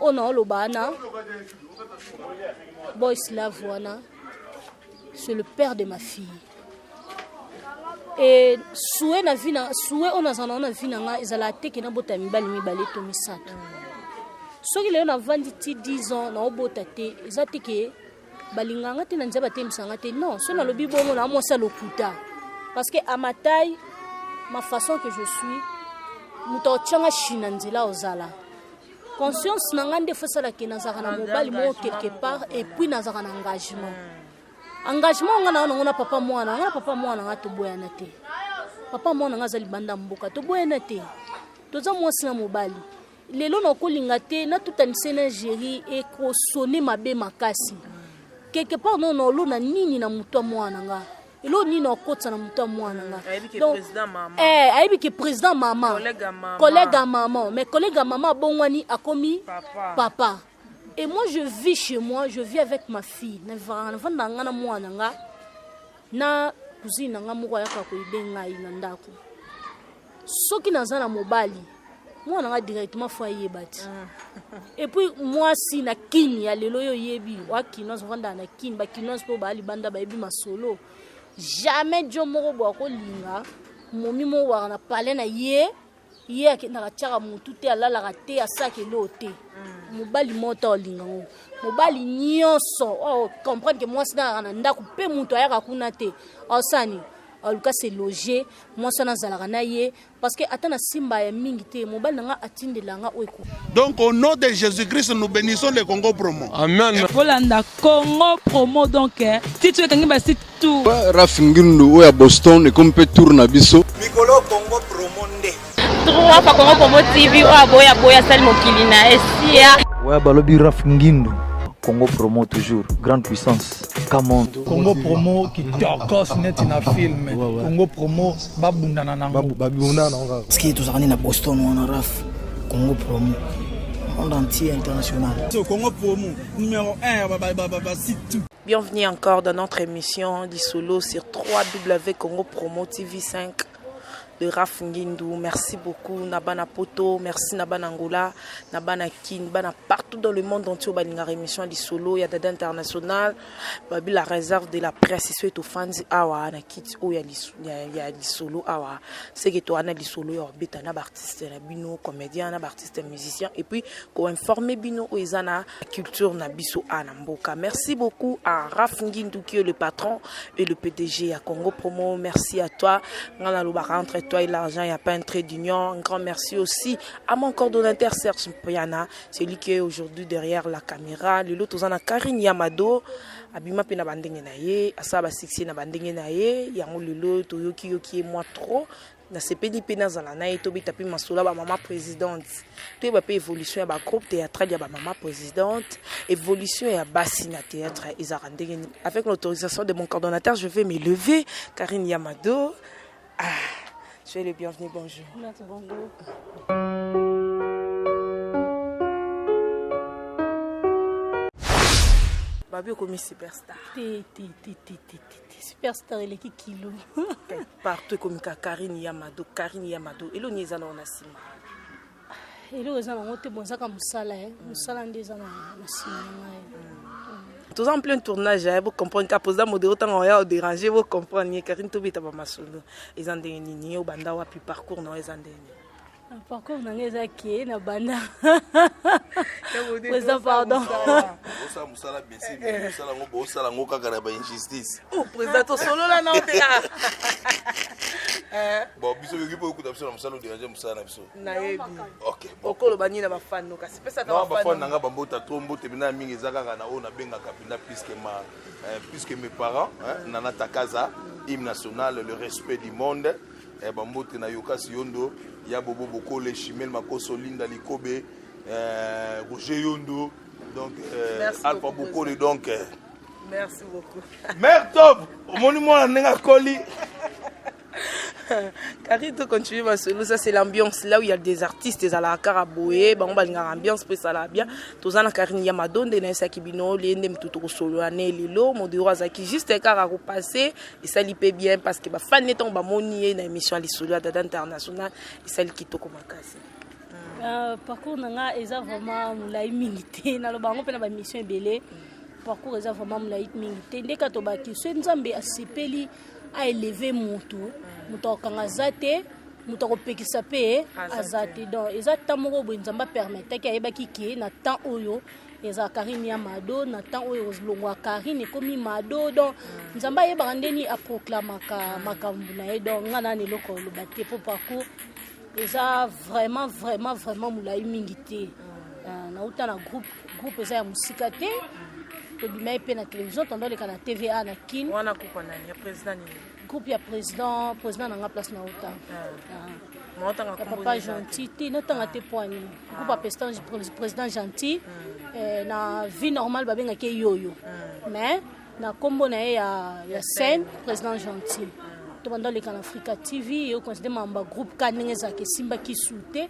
on a le bana. Boy Slave wana. C'est le père de ma fille. Et souhait na vie na souhait on a na vie na ezala te ke na bota mibali to misato. So ki le na vandi ti 10 ans na obota te ezate ke balinganga te na nzaba te misanga te non so na lobi bongo na mo sa lokuta parce que à ma taille ma façon que je suis muto changa china nzela ozala conscience na ngande fosala ke na zaka na mobali mo quelque part et puis na zaka na engagement ngana na papa mwana ngato boyana te papa mwana ngazali banda mboka to boyana te toza mwasi na mobali lelo na kolinga te na tutanise na Nigeria e ko sonner mabe makasi quelque part non lo na nini na muto mwana nga elo nini na kotsa na muto mwana nga donc aibi ke président maman collègue maman mais collègue maman bongwani akomi papa. Et moi, je vis chez moi, je vis avec ma fille. Na cousine na moko ya ka ko idenga ina ndako. Soki naza na mobali, moi na directement fo yebati. Et puis moi si na kini ya lelo yo yebi, wa kinoz vanda na kini, ba kinoz po ba libanda ba yebi masolo. Jamais jo moko bo ko linga, momi mo wa na parler na ye na chaka mutu te alala te asake lote. Mobali mota olinga mobali nyonso comprendre que moi sina na ndako pe mutu ayaka kuna te osani aluka se loger moi sana zalaka na ye parce que atana simba ya mingi te mobali nanga atindelanga oiko. Donc au nom de Jésus-Christ nous bénissons le Congo Promo. Amen. Volanda Congo Promo donc titre kangi ba site tout Rafingindu o ya Boston et comme peut tourner biso Mikolo Congo Promo nde trois fois Congo Promo TV o aboya sali mokili na esia ouais balobi Rafingindu Congo Promo toujours grande puissance Camon Congo Promo qui torcos net na film Congo Promo babundana nango parce que tous na Boston on a Raf Congo Promo monde entier international. Congo Promo numéro 1 site. Bienvenue encore dans notre émission du solo sur www.congo Promo TV5 de Rafingindu. Merci beaucoup Nabana Poto, merci Nabana Angola, Nabana Kin, Bana partout dans le monde entier. Balinga émission du solo, il y a Dada International, Babi la réserve de la presse, c'est au fans awa na kit o ya di solo awa. C'est que toi na di solo ya beta na artiste na bino comédien na artiste musicien et puis ko informer bino o ezana culture na biso ana mboka. Merci beaucoup à Rafingindu qui est le patron et le PDG à Congo Promo. Merci à toi. Ngana lo ba rentre toi et l'argent, il n'y a pas un trait d'union. Un grand merci aussi à mon coordonnateur Serge Mpoyana, celui qui est aujourd'hui derrière la caméra. Le lot aux Karine Yamado, Abima Pena Bandenge Naye, Asaba Sixi na Bandenge Naye, Yango Lelo, Toyoki Yoki et moi trop. Na CPD Pena Zalana et Tobi Tapi Masola, ba maman présidente. Tout va pas évolution, ba groupe théâtral, ya ba maman présidente. Évolution et bassina théâtre, avec l'autorisation de mon coordonnateur, je vais me lever. Karine Yamado. Soyez les bienvenus, bonjour. Merci, bonjour. Babi comme superstar. Superstar il est qui kilo. Partout comme Karine Yamado. Et l'on est en Nassima. Et l'on est en Nassima. Musala musala ndeza na Nassima. Tous en plein tournage, vous comprenez qu'à poser modèle autant on a dérangé, vous comprenez Karine Tobi taba masolo. Ils ont des nini au banda wa puis parcours non ils ont des. Parcours non les aki na banda. Président pardon. Musala besi musala ngo sala ngo kaka ba injustice. Oh président solo là non te là. Bon biso yoki po kuta biso na musala déranger musala na biso. Na yebi. OK. Okolo bani na ba fan no kasi pesa ta ba fan. Ba fan nanga ba mbota trombo te bina mingi ezaka na o na benga kapina puisque mes parents nana takaza hymne national le respect du monde et ba mbote na yokasi yondo ya bobo bokole chimel makoso linda likobe Roger Yondo donc Alpha Bokole donc merci beaucoup. Mère top au monument nenga koli. Carito continue ma solo, ça c'est l'ambiance là où il y a des artistes à la Caraboé, on va une ambiance pour ça là bien. Tous en Karine Yamado de Nessa Kibino, les ndem tout solo ané lilo, mon de Rozaki juste un car à repasser et ça l'ipé bien parce que ba fan neton ba monier na émission les solo à Dada International et celle qui to comme casse. Parcours nanga eza vraiment mulai mingi te na lobango pe na ba mission ebele parcours eza vraiment mulai mingi te ndeka to baki so nzambe asepeli a élever mutu okanga zate mutu akopekisa pe azate donc eza tamoko bo nzamba permettre ki ayeba ki na temps oyo eza Karine ya Mado na temps oyo longwa Karine komi Mado donc nzamba yeba ndeni a proclamaka makambu na ye donc ngana ne loko lo batte pour parcours eza vraiment mulai mingi te na uta na groupe eza ya musika te tobima pe na télévision tondoleka na TVA na kin wana kupa nani ya président ni groupe ya président na place na uta papa gentil te notanga te poani groupe ya président gentil na vie normale babengaki yoyo mais na kombo na ye ya scène président gentil tobanda leka na Africa TV yo considère mamba groupe kanenge za ke simba ki soute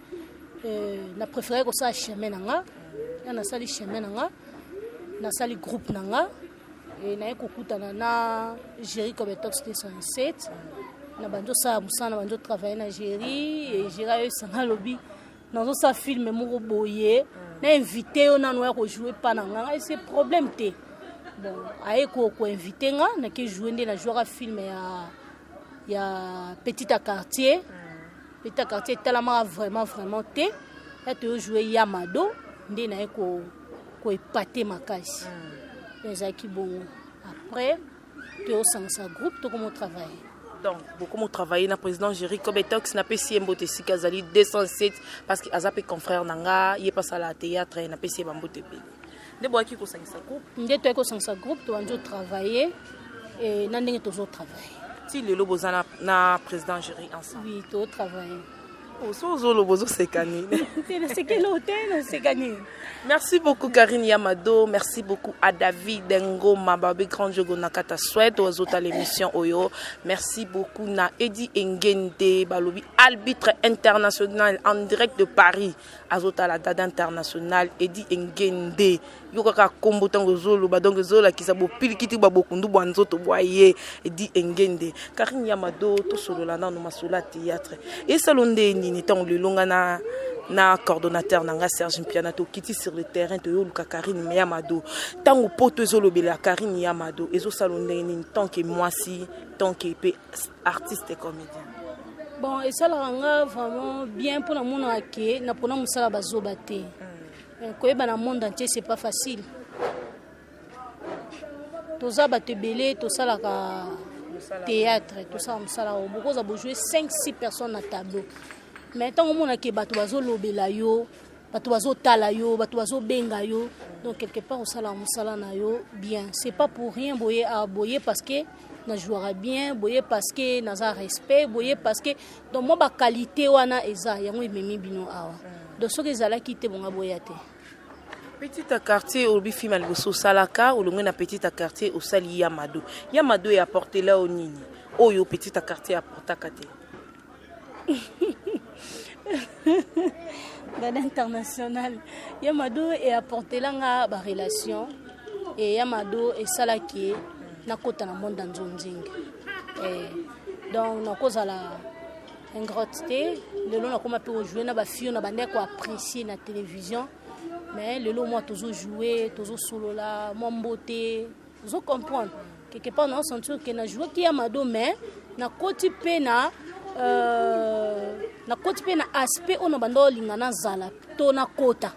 na préféré ko sa chemin nanga na sali chemin nanga na sali groupe nanga na ekokutana na Géry Cobetox 207 na banjo sa musana banjo travailler na Géry et Géry yo sanga lobby nazo sa film moko boye na invité yo na noya ko jouer pa nanga et c'est problème te bon aye ko invité nga na ke jouer ndé na jouer film ya petit à quartier tellement vraiment te ya to jouer Yamado ndé na ko épater makasi ezaki bon après tu au sans groupe to comment travailler donc beaucoup mo travailler na président Géry Cobetox na pesi mbote sikazali 207 parce que azape confrère nanga yé pas à la théâtre na pesi mbote pe ndebo aki ko sangisa groupe ndeto ko sangisa groupe to anjo travailler et na ndenge to travailler si le lobozana na président Géry ensemble oui to travailler Merci beaucoup Karine Yamado, merci beaucoup à David Ngo Mababe Grand Jogo Nakata Souhaite aux autres l'émission Oyo. Merci beaucoup na Eddie Ngende Balobi arbitre international en direct de Paris. Azota la date internationale Eddie Ngende. Yoka kombo tango zolo badongo zola kisabo pilikiti babokundu banzoto boye Eddie Ngende. Karine Yamado to solo la na no masula théâtre. Et salonde ni tant le longa na coordonnateur nanga Serge Mpianato kiti sur le terrain to yoluka Karine Yamado tango poto ezolo bela Karine Yamado ezo salonde ni tant que moi si tant que artiste et comédien. Bon et ça la vraiment bien pour la monde ake na pona musala bazoba te. Koyeba na monde entier c'est pas facile. Toza bate belé to sala ka théâtre tout ça musala beaucoup za jouer 5-6 personnes à tableau. Mais tant on a que bato bazo lobela yo, bato bazo tala yo, bato bazo benga yo, donc quelque part au sala na yo bien. C'est pas pour rien boyer à boyer parce que na jouera bien, boyer parce que na za respect, boyer parce que donc moi ba qualité wana eza yango memi bino awa. Donc ce que zala kité bonga boyate. Petit à quartier au bifi malboso salaka ou le na petit à quartier au sali Yamado. Yamado est apporté là au nini. Oyo petit à quartier apporta kate. Dans l'international Yamado est apporté là nga ba relation et Yamado est salaki na kota na monde dans zonzing et donc na cause la ingrate le long na comme peut jouer na ba fille na bande ko apprécier na télévision mais le long moi toujours jouer toujours solo là mon beauté vous comprendre quelque part on sent que na jouer qui Yamado mais na koti pe na aspect on a bando lingana zala to na kota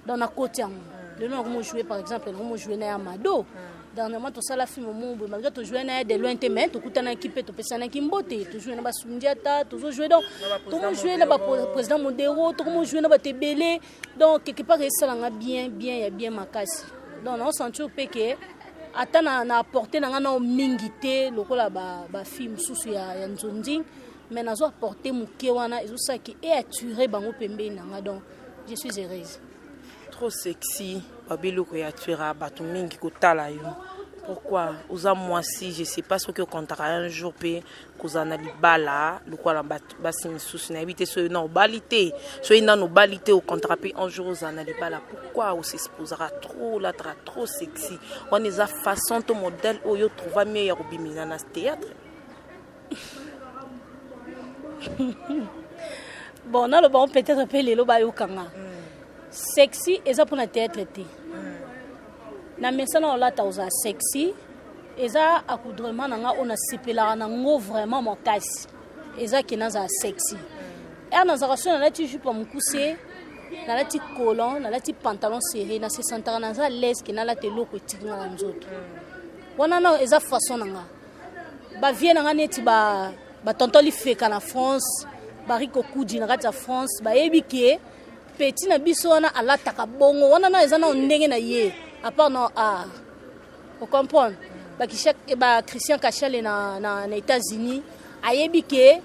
dans na kota le nom comment jouer par exemple comment jouer na Yamado dernièrement to sala film mon malgré to jouer na de loin te mais to kutana équipe to pesa na kimbote to jouer na basundiata to jouer donc to jouer na ba président Modero to comment jouer na ba tebele donc quelque part ça nga bien ya bien makasi donc on sent que atana na apporter na ngana mingité lokola ba film susu ya nzonzi mais nazo apporter muke wana ezosa ki et attirer bango pembe nanga donc je suis heureuse. Trop sexy babilo ko ya tuera batu mingi ko tala yo. Pourquoi oza moi si je sais pas ce que comptera un jour pe kozana libala lokola basi susu na habiter so na obalité so ina no obalité au contrapé un jour ozana libala pourquoi on s'exposera trop là trop sexy on est à façon ton modèle au yo trouva meilleur bimina na théâtre. bon na le bon peut-être pe lelo ba yokanga sexy eza pour na théâtre te na mesana on la tauza sexy eza accoutrement nanga on a sipela na ngo vraiment makasi eza kinaza sexy et na zaration na lati jupe mukuse na lati colon na lati pantalon serré na se sentara na za l'aise kina la te loko tinga na nzoto wana na eza façon nanga ba vie nanga neti ba tontoli feka na France bariko kudi na kati ya France ba yebike petit na biso wana alataka bongo wana na eza na ndenge na ye à part non art vous comprenez ba Christian Kachale na États-Unis ayebike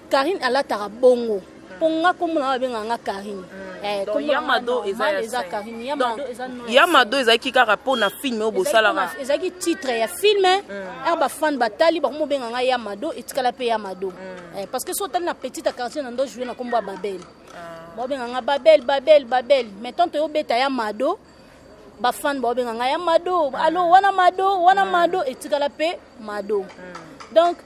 Karine alataka bongo ponga komona babenga nga Karine donc Yamado eza Karine Yamado eza ki kaka po na film o bosala eza ki titre ya film ba fan batali ba mo benga nga Yamado etikala pe Yamado parce que so tali na petite quartier na ndo jouer na kombo Babel ba benga nga Babel mais tant to beta Yamado ba fan ba benga nga Yamado allo wana Mado etikala pe Mado donc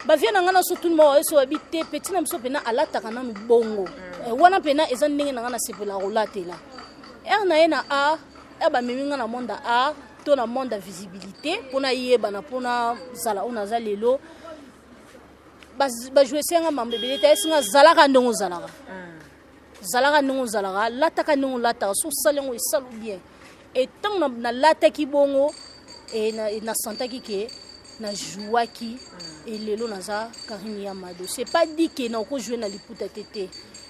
ba vient ngana surtout mo eso habité petit na biso pena alataka na bongo wana pena eza ndenge ngana sepela rolatela na ena a ba meminga na monde a to na monde visibilité pona yeba na pona zala ona zalelo ba jouer senga mambebele ta singa zalaka ndongo zalaka lataka ndongo lataka so salengo isalu bien et tant na lataki bongo et na santaki ke na jouaki et lelo naza Karine Yamado c'est pas dit que na ko jouer na liputa tete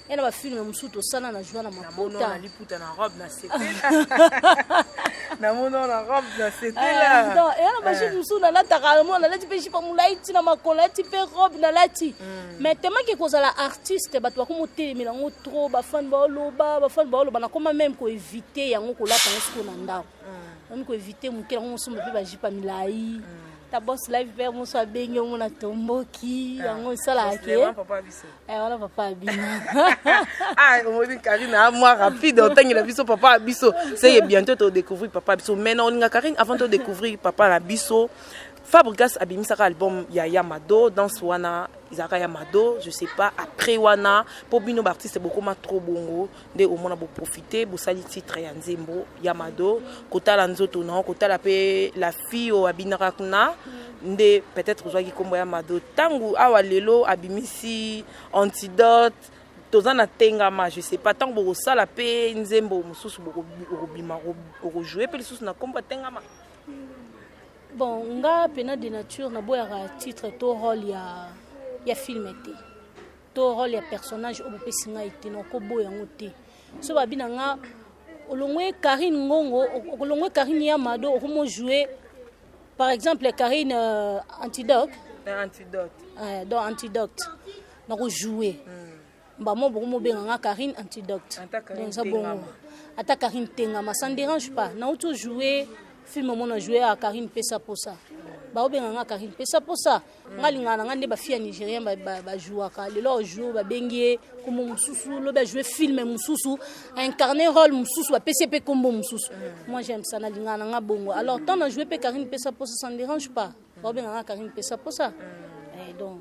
et na ba film musuto sana na jouer na mapota na liputa na robe na c'était na mono na robe na c'était là donc et na ba jouer musuto na lataka mo na lati pe chipa mulaiti na makola ti pe robe na lati mais tellement que kozala artiste ba to ko motelemela ngo trop ba fan ba loba na koma même ko éviter yango ko lata ngo na ndao on ko éviter mukela ngo sombe pe ba jipa milai ta boss live vers mon soit bengi on a tomboki yango sala ke papa biso wala papa bina on dit Karine à moi rapide on tangi la biso papa biso c'est bientôt te découvrir papa biso maintenant on nga Karine avant de découvrir papa la biso Fabregas abimisaka album ya Yamado dans wana Isaka Yamado je sais pas après wana pour bino artiste beaucoup ma trop bongo de au moins pour profiter pour sali titre ya Nzembo Yamado kotala nzoto na kotala pe la fille au abinaka kuna nde peut-être ozwaki kombo Yamado tangu awa lelo abimisi antidote tozana tengama je sais pas tangu bo sala pe Nzembo mususu boko bima ko jouer pe mususu na kombo tengama. Bon, nga pena de nature na boya titre to rôle ya film été. To rôle ya personnage obo pesinga été no ko boya ngote. So ba bina nga olongwe Karine Ngongo, olongwe Karine Yamado omo jouer par exemple Karine Antidote. Dans Antidote. Na ko jouer. Ba mo bomo benga nga Karine Antidote. Donc ça bon. Ata Karine Tengama, ça ne dérange pas. Na auto jouer film mon a joué à Karine Pesa Posa ba obenga Karine Pesa Posa ngalinga na ngande ba fille nigérien ba jouaka lelo jour ba bengie comme mususu lo ba jouer film mususu incarner rôle mususu ba PCP combo mususu moi j'aime ça na linga na bongo alors tant na jouer pe Karine Pesa Posa ça ne dérange pas ba obenga Karine Pesa Posa et donc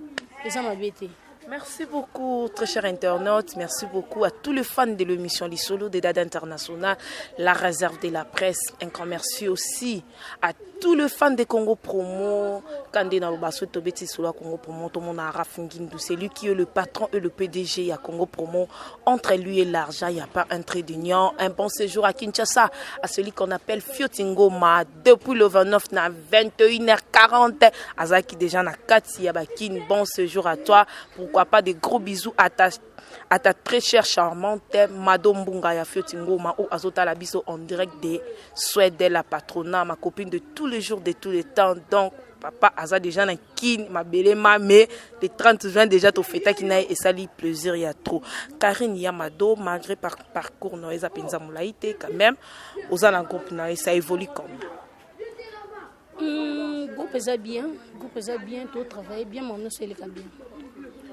ça m'a bêté. Merci beaucoup, très chers internautes. Merci beaucoup à tous les fans de l'émission Les Solos de Dada International, la réserve de la presse. Un grand merci aussi à tous les fans de Congo Promo. Kande na Lobasso Tobeti Sola Congo Promo, tout le monde a Rafingindu. C'est lui qui est le patron et le PDG à Congo Promo. Entre lui et l'argent, il n'y a pas un trait d'union. Un bon séjour à Kinshasa, à celui qu'on appelle Fiotingoma, depuis le 29 na 21h40. Azaki déjà na Kati Yabakin, bon séjour à toi. Pourquoi pas des gros bisous à ta très chère charmante Madame Bunga ya Fiotingoma ou Azota Labiso en direct des Suède de la patronat, ma copine de tous les jours, de tous les temps. Donc, papa Aza déjà na kin, ma belle mais le 30 juin déjà to fêta qui n'a et sali plaisir il y a trop. Karine Yamado, malgré parcours noisa penza moulaïté quand même, aux en groupe ça évolue comme. Groupe est bien, tout travaille bien, mon nom c'est le bien.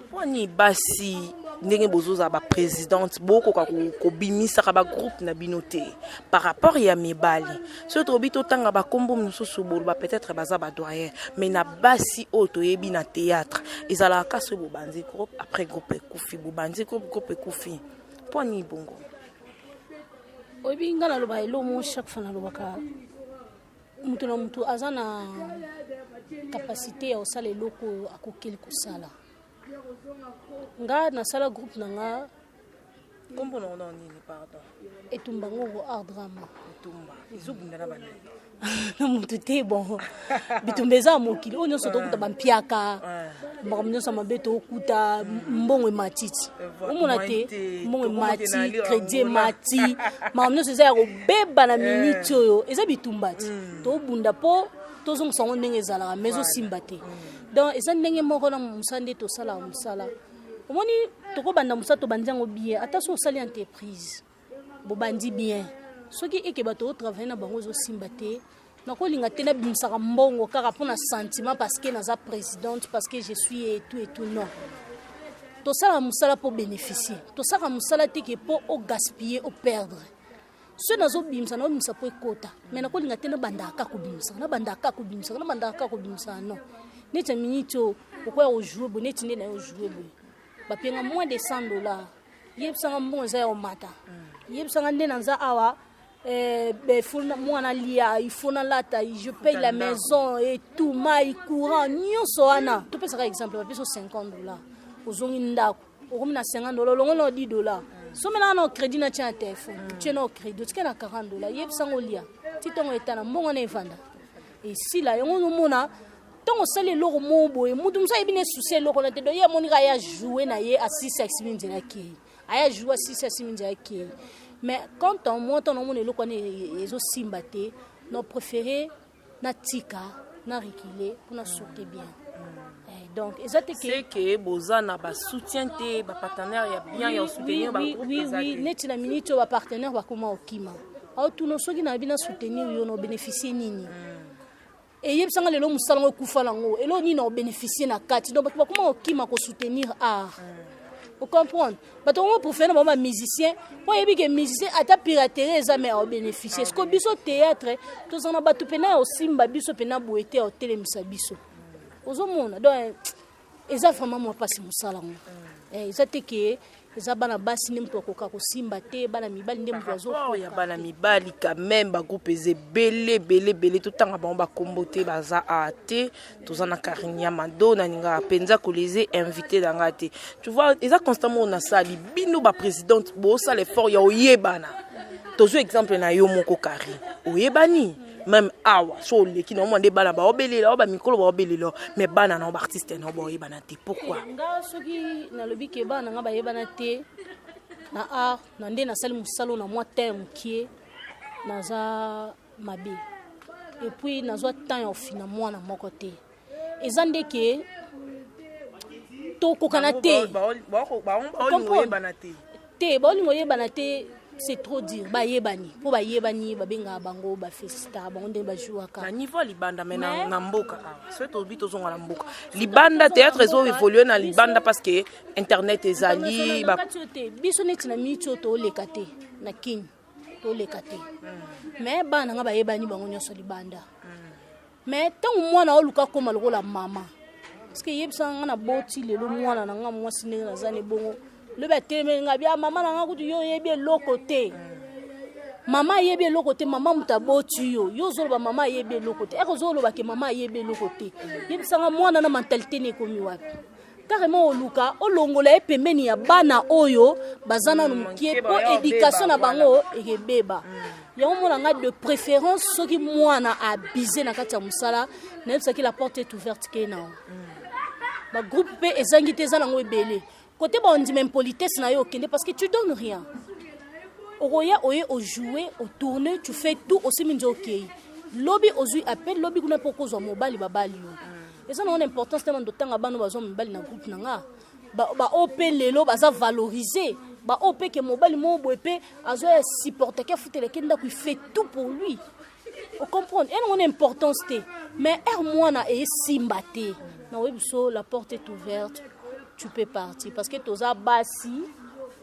Wani basi ndenge bozoza ba présidente boko ko bimisa ka ba groupe na binoté par rapport ya mibali so to bito tanga ba kombo mususu bolo ba peut-être baza ba doyen mais na basi oto yebi na théâtre ezala ka so bo banzi groupe après groupe kufi bo banzi groupe kufi poni bongo obi ngala lo ba elo mo chaque fois na lo baka mutu na mutu azana capacité ya osala eloko akokeli kosala nga na sala groupe na nga kombo na nini pardon etumba ngo art drama etumba izobunda na bana na mutu te bon bitumbeza mokili onyo so tokuta bampiaka makamnyo sa mabeto okuta mbongwe matiti omona te mbongwe mati crédit mati makamnyo so za robeba na minute oyo eza bitumba ti to bunda po tozong songo ndenge ezalaka mezo simba te donc eza ndenge moko na musande to sala musala omoni tokobanda musala to bandiango bien ata so osali entreprise bobandi bien soki eke bato otravaille na bango zo simba te nakolinga te na bimisaka mbongo kaka mpona sentiment parce que naza présidente parce que je suis et tout non tosala musala po bénéficier tosala musala te ke po o gaspiller o perdre so nazobimisa naobimisa po ekota mais nakolinga te na bandaka kobimisa na bandaka kobimisa na bandaka kobimisa non neti minute okoya ojouer bo neti nde na yo jouer bo bapenga moins de $100 yebisanga mbongo eza ya omata yebisanga nde nanza awa mwana lia il faut na lata je paye la maison et tout mai courant nyonso wana topesaka exemple bapeso $50 ozongi ndako okomi na $50 longo na $10 somela na crédit na tia téléphone tu na crédit tu na $40 yebisanga lia titongo etana mbongo na evanda et si la yango no mona tongo sale loko mobo e mudu musa ebine souci loko na te do ye monika ya jouer na ye a 6 minutes na ki aya jouer 6 minutes na ki mais quand on monte on le loko ne ezo simba te no préféré na tika na reculer pour na sauter bien donc exacte que bozana ba soutien te ba partenaire ya bien ya soutenir ba groupe oui neti na minute ba partenaire ba koma okima au tuno soki na bina soutenir yo no bénéficier nini et yebsanga lelo musala ngo kufa lango elo ni na bénéficier na kati donc ba koma okima ko soutenir art vous comprenez bato ngo pour faire ba musicien po yebi que musicien ata piraterie eza mais au bénéficier ce que biso théâtre to zana batu pena osimba biso pena boete au telemisa biso ozomona donc eza vraiment moi passer musala ngo eza te ke eza bana basi ne mtu akoka kosimba te bana mibali nde mtu azo ya bana mibali quand même ba groupe eze belé tout tanga ba kombote baza ate tozana Karinya Madonna ninga penza ko les inviter dans ngate tu vois eza constamment on a sali bino ba présidente bo ça l'effort ya oyebana tozo exemple na yo moko Kari oyebani même awa so le ki no monde bana ba obelela ba mikolo ba obelela mais bana na ba artiste na ba oyebana te pourquoi nga soki na lobi ke bana nga ba yebana te na art na nde na sali musalo na moi terme qui naza mabe et puis nazo temps ya ofina mwana moko te ezande ke to kokana te ba oyebana te ba oyebana te c'est trop dire ba yebani po ba yebani ba benga bango ba festa bango nde ba jouaka na niveau libanda mena na mboka soit to bito zonga na mboka libanda théâtre zo évoluer na libanda parce que internet ezali ba biso neti na micho to lekate na king to lekate mais bana nga ba yebani bango nyoso libanda mais tangu mwana oluka koma lokola mama parce que yebsanga na boti lelo mwana na nga mwasi ndenge nazane bongo le bâtiment ngabia maman na ngakutu yo yebi eloko te mama yebi eloko te mama mutaboti yo zoloba mama yebi eloko te eko zoloba ke mama yebi eloko te yebisanga mwana na mentalité ne komi wapi carrément oluka olongola epembeni ya bana oyo bazana no mukie po éducation na bango ekebeba yango mona nga de préférence soki mwana abusé na kati ya musala na yebisaki la porte est ouverte ke na ba groupe pe ezangi te za nango ebele côté bon dit même politesse na yo kende parce que tu donnes rien oya au jouer au tourner tu fais tout aussi minzo OK lobby ozui appel lobby kuna poko zo mobali babali yo eza na importance tellement de temps abano bazo mobali na groupe nanga ba op lelo baza valoriser ba op ke mobali mo boepe azo supporter ke futele kenda ku fait tout pour lui on comprend et on importance té mais moi na e simbate na webiso la porte est ouverte tu peux partir parce que toza basi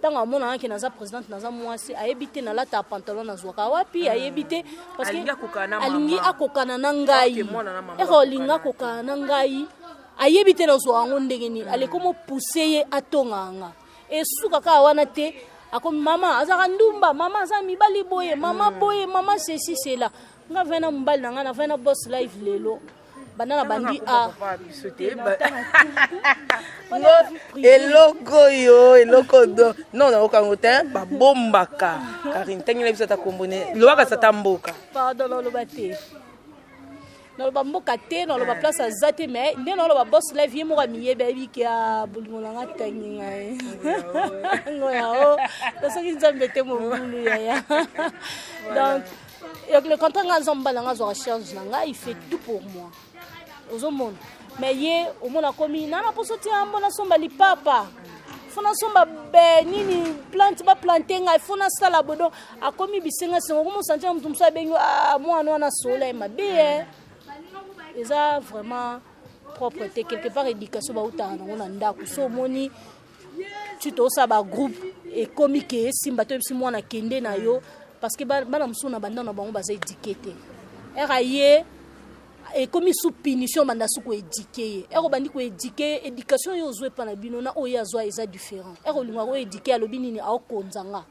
tant à mon an qui naza présidente naza mwasi ayebite na lata pantalon na zwaka wapi ayebite parce que alingi akokana na ngai ero linga kokana na ngai ayebite na zwa ngo ndenge ni ale komo pousser ye atonganga et suka ka wana te akomi mama azaka ndumba mama aza mibali boye mama ceci cela nga vena mbali na nga na vena boss live lelo banana bandi a eloko yo eloko do non na okango te ba bombaka Karine tengela biso ta kombone loaka sa tamboka pardon lo baté no ba mboka te no ba place azate mais ndé no ba boss live ye mo ka miyebe biki a bulimola nga tanginga ngoya o parce que nzambe te mo bulu ya donc le contrat nga zombala nga zo recherche nga il fait tout pour moi aux monde mais ye au monde a commis nana pour sortir en bona somba li papa fona somba be nini plante ba planter nga fona sala bodo a commis bisenga sengo mo sentir mutu so bengo moi no na soleil ma be eza vraiment propreté quelque part éducation ba utana on ndako so moni tu to sa ba groupe et comique simba to bisi mwana kende na yo parce que bana msuna banda na bango baza éduquer eraye et comme sous punition banda su ko éduquer ero bandi ko éduquer éducation yo zo pa na bino na oya zo eza différent ero linga ko éduquer alobi nini a okonzanga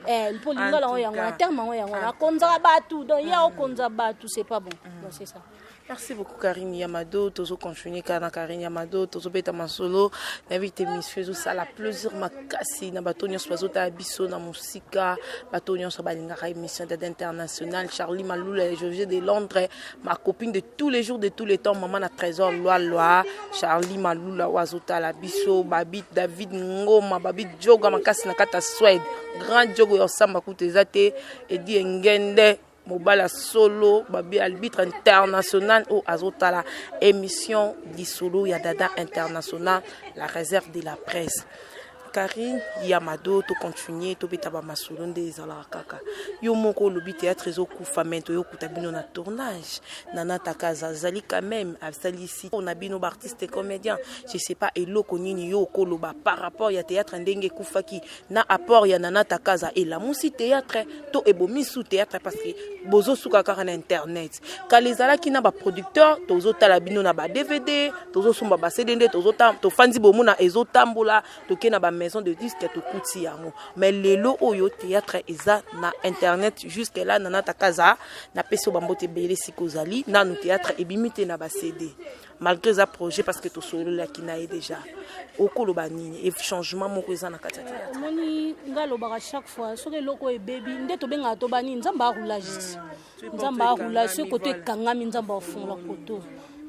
le polinga la oya ngana terme oya ngana konza batu donc ya okonza batu c'est pas bon donc c'est ça. Merci beaucoup Karine Yamado, tozo continuer kana Karine Yamado, tozo beta masolo, invité monsieur ça la plaisir makasi na batonyo sozo ta biso na musika, batonyo so balinga ka émission d'aide internationale, Charlie Maloula et Georges de Londres, ma copine de tous les jours de tous les temps, maman na trésor loi, Charlie Maloula wazota la biso, Babit David Ngoma, Babit Joga makasi na kata Suède, grand Jogo yosamba kutezate et di ngende Mobala solo, babi arbitre international au Azotala émission di solo Yadada international, la réserve de la presse. Karine Yamado to continuer to betaba masolo des ala kaka yo moko lobi théâtre zo kufamento yo kutabino na tournage nana takaza zali quand même avsali ici on a bino artiste et comédien je sais pas eloko nini yo koloba par rapport ya théâtre ndenge kufaki na apport ya nana takaza et la musi théâtre to ebomi sous théâtre parce que bozo suka kaka na internet kalizala ki na ba producteur tozo tala bino na ba DVD tozo sumba ba CD tozo tam to fanzi bomu na ezo tambola to ke na ba maison de disque to kuti yango mais lelo oyo théâtre eza na internet jusque là nana takaza na peso bambote belé sikozali na no théâtre ebimite na ba CD malgré ça projet parce que to solo la kinae déjà okoloba nini et changement moko eza na kati théâtre moni ngalo ba chaque fois so ke loko e baby nde to benga to bani nzamba roulage nzamba roulage ce côté kangami nzamba fond la koto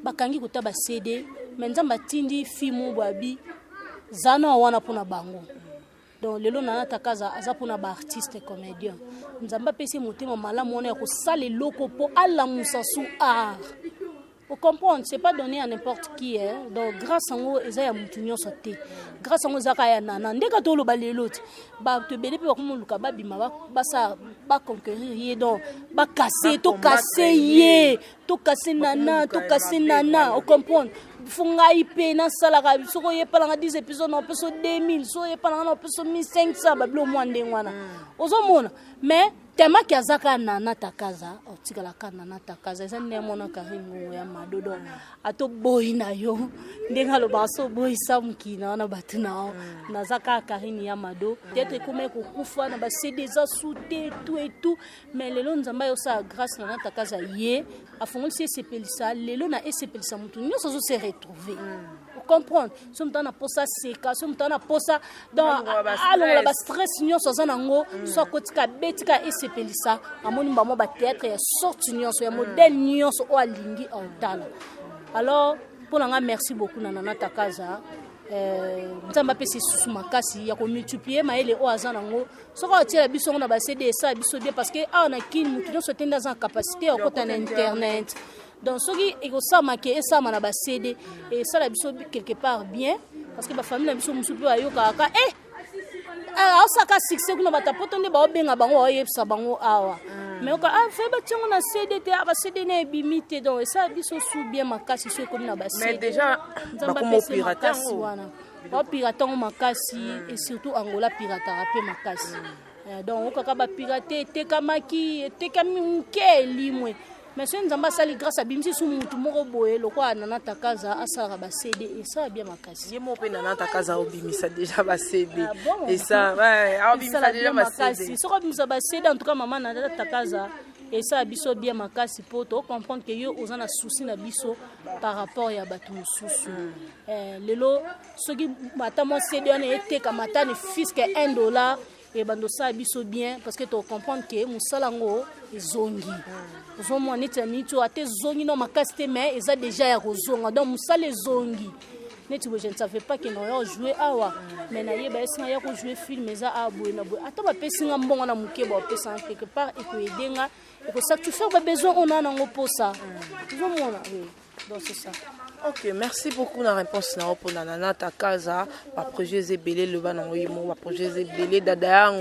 bakangi kota ba CD mais nzamba tindi fimu babi zana wana pona bango donc lelo nana takaza aza pona ba artiste comédien nzamba pesi motema malamu wana ko sala loko po ala musasu art. Vous comprenez, c'est pas donné à n'importe qui hein. Donc grâce à nous ezaya mutunyo sote grâce à nous zakaya nana ndeka to lo baleloti ba te bele pe ko luka ba bima ba sa ba conquérir donc ba casser to casser nana vous comprenez funga ipe na sala ka soko ye pala nga 10 épisodes na peso 2000 so ye pala na peso 1500 ba blo mwande ngwana ozomona mais tema ki azaka nana takaza otikala kana nana takaza eza nemona karingo ya madodo ato boy na yo ndenga lo baso boy samkina na batuna na zaka karini ya mado peut-être comme ko kufa na ba CD za souté tout et tout mais lelo nzamba yo sa grâce nana takaza ye afongol se sepelisa lelo na esepelisa mutu nyoso zo se retrouver comprendre so mutana posa seka so mutana posa dans alonga ba stress nyoso za nango so kotika betika esepelisa amoni mbamo ba théâtre ya sorti nyoso ya modèle nyoso o alingi autala alors pour nga merci beaucoup nana takaza nzamba pesi susu makasi ya ko multiplier maele o azana ngo so ka tira biso na ba CD ça biso bien parce que na kin mutu nyoso tenda za capacité o kota na internet. Donc ce qui est ça marqué et ça mana ba CD et ça la biso quelque part bien parce que ba famille la biso musupe ayo kaka ça ka succès kuna bata potonde ba obenga bango oyebsa bango awa mais oka fait batingo na CDT aba CD na ebimite donc ça biso sou bien makasi so comme na ba CD mais déjà bakomo pirater wana ba pirater makasi et surtout Angola piratera pe makasi donc okaka ba pirater tekamaki tekamike limwe mais so nzamba sali grâce à bimisi sou mutu moko boye lokwa nana takaza asara ba CD et ça bien makasi yemo pe nana takaza obimisa déjà ba CD et ça ouais obimisa déjà ba CD so obimisa ba CD en tout cas maman nana takaza et ça biso bien makasi pour to comprendre que yo ozana souci na biso par rapport ya batu mususu lelo soki matamo CD on était kamata ne fisque $1 et bando ça biso bien parce que tu comprends que musalango zongi zo mo neti mito ate zongi no makasite mais eza déjà ya kozonga donc musale zongi neti je ne savais pas que non jouer awa mais na yeba esa ya ko jouer film eza abwe na bwe ata ba pesinga mbongo na mukeba pesa quelque part et ko edenga et ko satisfaire ba besoin on a nango posa zo mona oui donc c'est ça. Ok, merci beaucoup na réponse na pour nana takaza ba projet zebele le bana ngoyimo ba projet zebele dada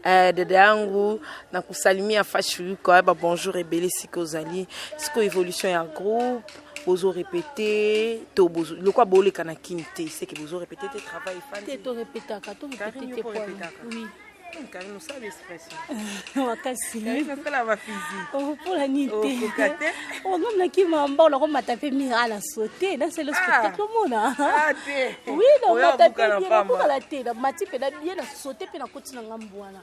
yangu na kusalimia fashion quoi ba bonjour ebele sikozali siko évolution ya groupe bozo répéter to bozo le quoi bolé kana kinte c'est que bozo répéter tes travail fan to répéter ka to répéter point oui car nous ça l'expression wakasi na kala ba physique pour la nité on ngam na ki mamba on ko matape mirala sauter dans c'est le spectacle mona oui non matape pour la tête mati pe da bien na sauter pe na kotina ngambwana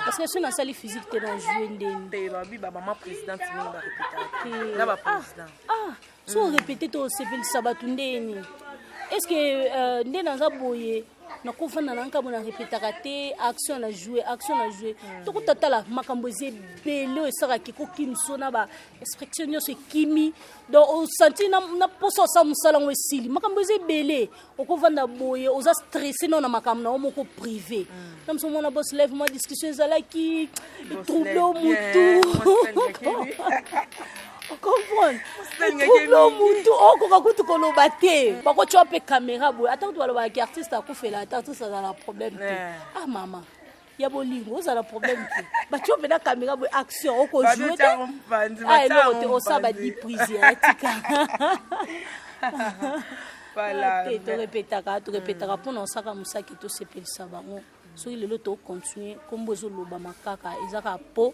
parce que sur na salle physique te na jouer ndende ba bi ba maman présidente ni ba répéter na ba président so répéter to sepel sabatundeni est-ce que ndena za boye na kofana na nkabo na répétera te action na jouer to kutala makambo zebele esaka kiko kimso na ba expression nyose kimi donc o senti na poso sa musala ngo esili makambo zebele okovanda boye oza stressé na makambo na moko privé comme so mona boss lève moi discussion ezalaki trouble au mutu comprendre trouble mutu okoka kutu koloba te bako chope caméra boye attends tu aloba ki artiste akufela attends tout ça dans la problème ah maman ya bolingo ça la problème te ba chope na caméra boye action oko jouer ah non te osaba di prise etika voilà tu répétera pour non saka musaki to sepelisa bango so il le to continuer comme bozo loba makaka ezaka po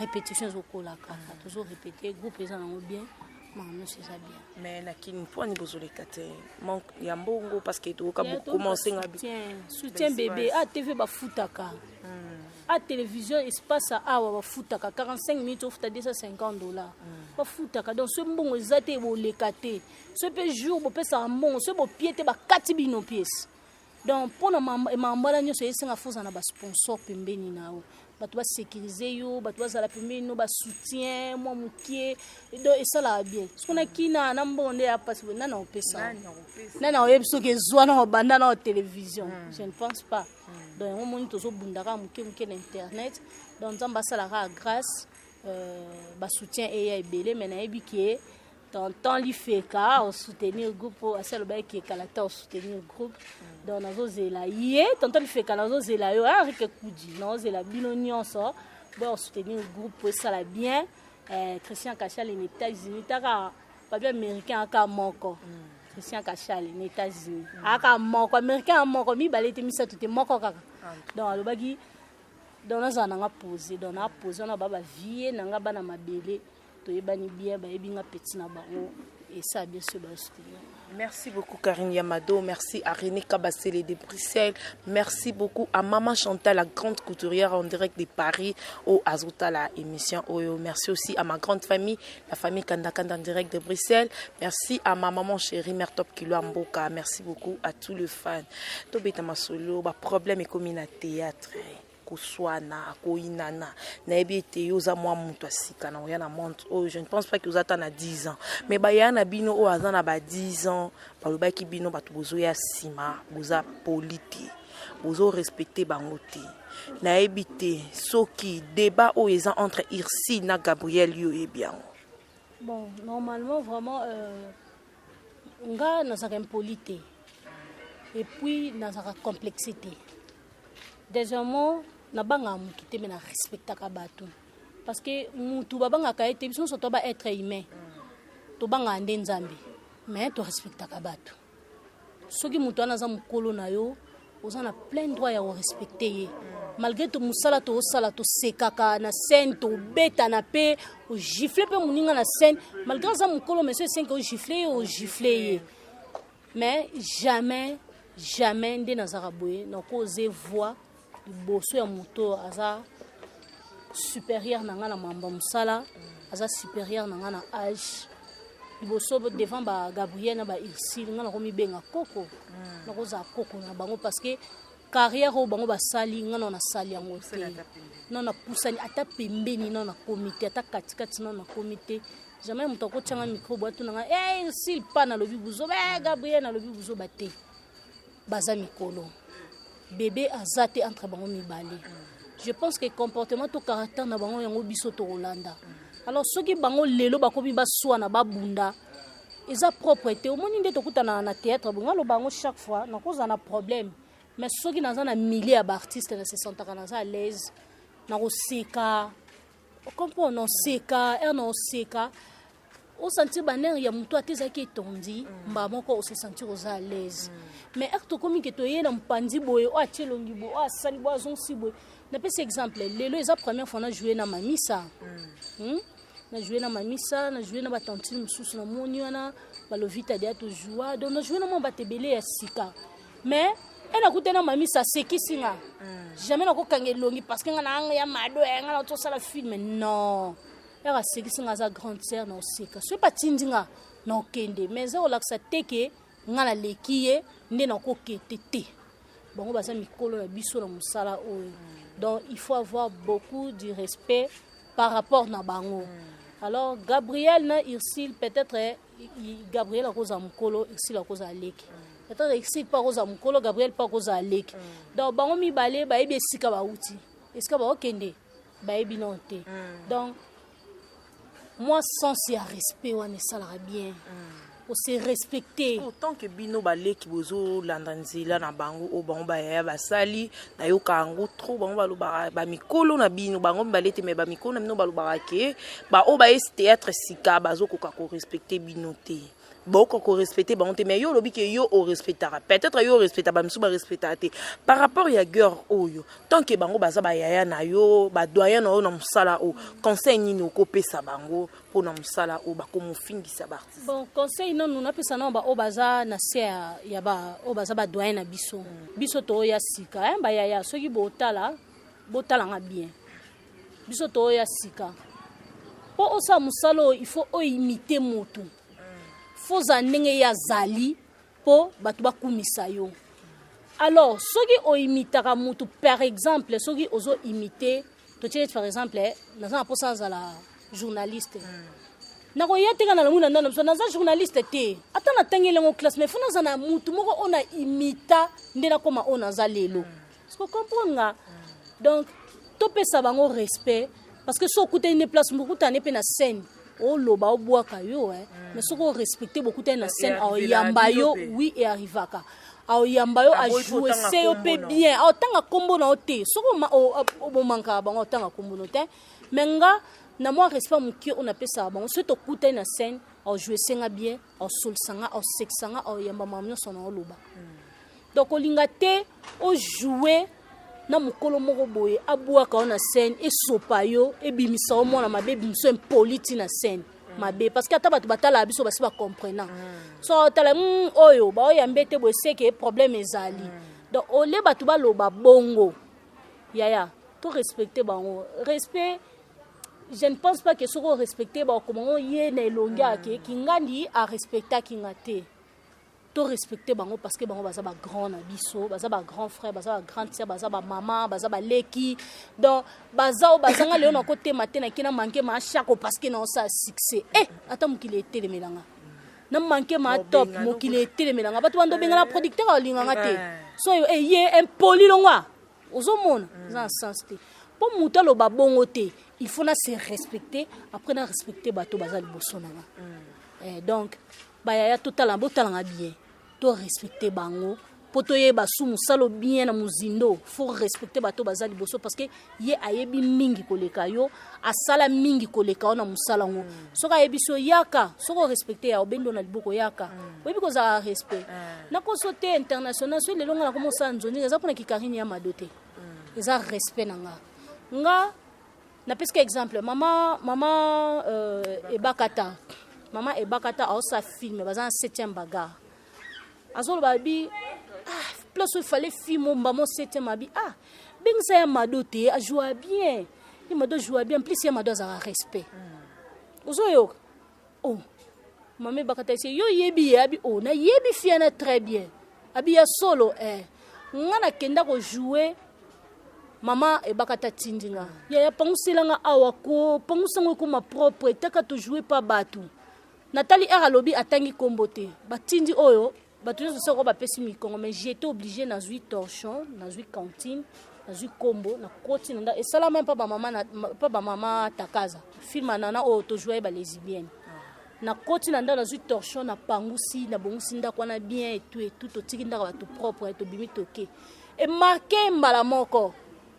répétition zokola kaka toujours répéter groupe les en bien non c'est ça bien mais nakini point ni bozole kate manque ya mbongo parce que to ka commencer soutien bébé à TV ba futaka à télévision espace à wa futaka 45 minutes au futa $250 ba futaka donc ce mbongo ezate bo lekate ce pe jour bo pesa mbongo ce bo piété ba 4 bino pièces donc pour na mambala nyo so yesenga foza na ba sponsor pembeni nao bato ba sécuriser yo bato ba zala pembeni no ba soutien moi mukie donc et ça là bien ce qu'on a kina na mbonde ya passe nana opesa nana oyebso ke zwa na banda na télévision je ne pense pas donc on moni tozo bundaka mukie na internet donc nzamba sala ka grâce ba soutien et ya ebele mais na ebiki tonton li feka au soutenir groupe aselo ba ki kalata au soutenir groupe donc nazo zela yé tonton li feka nazo zela yo arike kudi nazo zela bino nyonso ba au soutenir groupe ça la bien Christian Kachal les États-Unis taka pas bien américain aka moko Christian Kachal les États-Unis aka moko américain moko mi balete mi sa tout moko kaka donc alobaki donc nazo na poser donc na poser na baba vie nanga bana mabele. Et ça, bien sûr, merci beaucoup Karine Yamado, merci à René Kabassele de Bruxelles, merci beaucoup à Maman Chantal, la grande couturière en direct de Paris, au Azuta la émission Oyo. Merci aussi à ma grande famille, la famille Kandakanda en direct de Bruxelles. Merci à ma maman chérie Mère Top Kilo Amboka. Merci beaucoup à tous les fans. Tobeta Masolo, problème est comme un théâtre. Koswana koinana na ebite yoza mwa mutu asika na oyana montre oh je ne pense pas que vous attendez à 10 ans mais ba yana bino o azana ba 10 ans ba lobaki bino batu bozo ya sima boza politi bozo respecter bangote na ebite soki débat o eza entre Irsi na Gabriel yo e bien bon normalement vraiment nga na sa impolité et puis na sa complexité déjà moi na banga mutu te me na respecta ka bato parce que mutu babangaka ete biso nyonso toba être humain tobanga nde nzambe mais torespectaka bato soki mutu wana aza mokolo na yo oza na plein droit ya korespecte ye malgré to mosala toosala tosekaka na scène tobetana mpe ogifle mpe moninga na scène malgré aza mokolo mais so esenke ogifle ye mais jamais nde nazaka boye nakoze voi liboso ya moto aza supérieur na nga na mamba mosala aza supérieur na nga na âge liboso devant ba Gabriel na ba Irsile nga nakomi benga koko nakoza koko na bango parce que carrière o bango basali nga na sali yango te non na pusani ata pembeni non na comité ata katikati non na comité jamais moto akotyanga micro boito na nga Irsile pa na lobi buzo Gabriel na lobi buzo bate baza mikolo bébé azate entre bango mibale. Je pense que comportement to caractère na bango yango biso to Rolanda. Alors soki bango lelo bakomi baswa na babunda eza propreté au moni nde tokutana na théâtre bonga lo bango chaque fois na cause na problème mais soki naza na milliers d'artistes na se sentaka naza à l'aise na koseka comprend non seka no seka o sentir baner ya mutu atezaki etondi mba moko o se sentir oza à l'aise mais acte komi ke to yena mpandi boye o atelongi bo o asali bo azonsi boye na pese exemple lelo eza première fois na jouer na mamisa na jouer na mamisa na jouer na batantine mususu na moni wana balovita dia to joie donc na jouer na mo batebele ya sika mais elle a goûté na mamisa seki singa jamais na ko kangelongi parce que ngana ya mado ngana to sala film non era seki singa za grande sœur na sika so pas tindinga na okende mais za olaksa teke ngana lekiye nde na ko ketete bon ba za mikolo na biso na musala oyo donc il faut avoir beaucoup de respect par rapport na bango. Alors Gabriel na Irsile peut-être Gabriel a cause à mukolo Irsile a cause à leki. Peut-être Irsile pas cause à mukolo Gabriel pas cause à leki. Donc bango mi balé ba ebi sika ba uti. Est-ce que ba okende ba ebi nonté. Donc moi sans y respect on ça la bien. Pour se respecter autant que bino baleki bozo landanzila na bango o bango ba ya basali na yo kango trop bango ba mikolo na bino bango balete me ba mikolo na bino ba ke ba o ba théâtre sika bazo ko respecter bino te beaucoup ko respecter bango te mais yo lobi ke yo o respectera peut-être yo respecta ba misu ba respecta te par rapport ya girl oyo tant que bango baza ba yaya na yo ba doyen na yo na musala o conseil nini okopesa bango pour na musala o ba ko mofingisa ba artiste bon conseil non nous na pesa na ba o baza na sea ya ba o baza ba doyen na biso biso to ya sika ba yaya soki botala nga bien biso to ya sika po o sa musalo il faut o imiter moto foza ndenge ya zali po batu bakumisa yo. Alors soki o imitaka mutu par exemple soki ozo imiter to tient par exemple naza posa za la journaliste na ko yete kana muna ndana so naza journaliste te ata na tangele ngo classe mais fona za na mutu moko ona imita ndena koma ona za lelo est-ce que comprendre donc to pesa bango respect parce que so kuta une place beaucoup tane pe na scène o loba o boaka yo mais soko respecter beaucoup tane na scène au yamba yo oui et arrivaka au yamba yo a jouer c'est peu bien au tanga kombo na ote soko o manka bango tanga kombo no te menga na moi respect muki on appelle ça bango so to kuta na scène au jouer senga bien au sol sanga au sex sanga au yamba mamno sono loba donc o lingate o jouer na mukolo moko boye abuaka na scène et sopayo et bimisa o mona mabe bimso impolite na scène mabe parce que ata batu batala biso basi ba comprenant so tala oyo ba oyambete bo seke problème ezali donc ole batu ba loba bongo yaya to respecter bango respect je ne pense pas que soko respecter ba comment yé na elonga ke kingandi a respecter kingate to respecter bango parce que bango baza ba grand na biso baza ba grand frère baza ba grande sœur baza ba maman baza ba leki donc baza nga leo na côté matin na kina manquer ma chako parce que non ça succès attends mukile tele melanga na manquer ma top mukile tele melanga batu bando benga na producteur olinganga te so ye impoli longwa ozomona za sens te pour muta lo ba bongo te il faut na se respecter après na respecter bato baza liboso na donc ba ya total botala bien to respecter bango poto ye basu musalo bien na muzindo faut respecter bato bazali boso parce que ye ayebi mingi koleka yo asala mingi koleka na musala ngo soka yebiso yaka soko respecter ya obendo na liboko yaka oyebi ko za respect na ko sauter international so le longa na komo sa nzoni eza pona kikarini ya madote eza respect nga na peske exemple mama ebakata a sa film bazan 7e bagarre azolo babi plus il fallait film mon 7e babi ben ça ya madote a jouer bien il mado jouer bien plus ya mado za respect ozoyo mama ebakata yo yebi abi na yebi fiana très bien abi ya solo ngana kenda ko jouer mama ebakata tindinga ya panguselanga awako pangusango ko ma propre taka to jouer pas batu Nathalie Aralobi atangi kombote batindi oyo batuzo soko ba pesi mikongo mais j'étais obligé na zui torchon na zui cantine na zui kombo na koti nda et sala même pas ba mama takaza film nana o to jouer ba lesbienne na koti nda na zui torchon na pangusi na bongusi nda kwana bien et tout to tikinda ba to propre to bimi toke et marqué mbala moko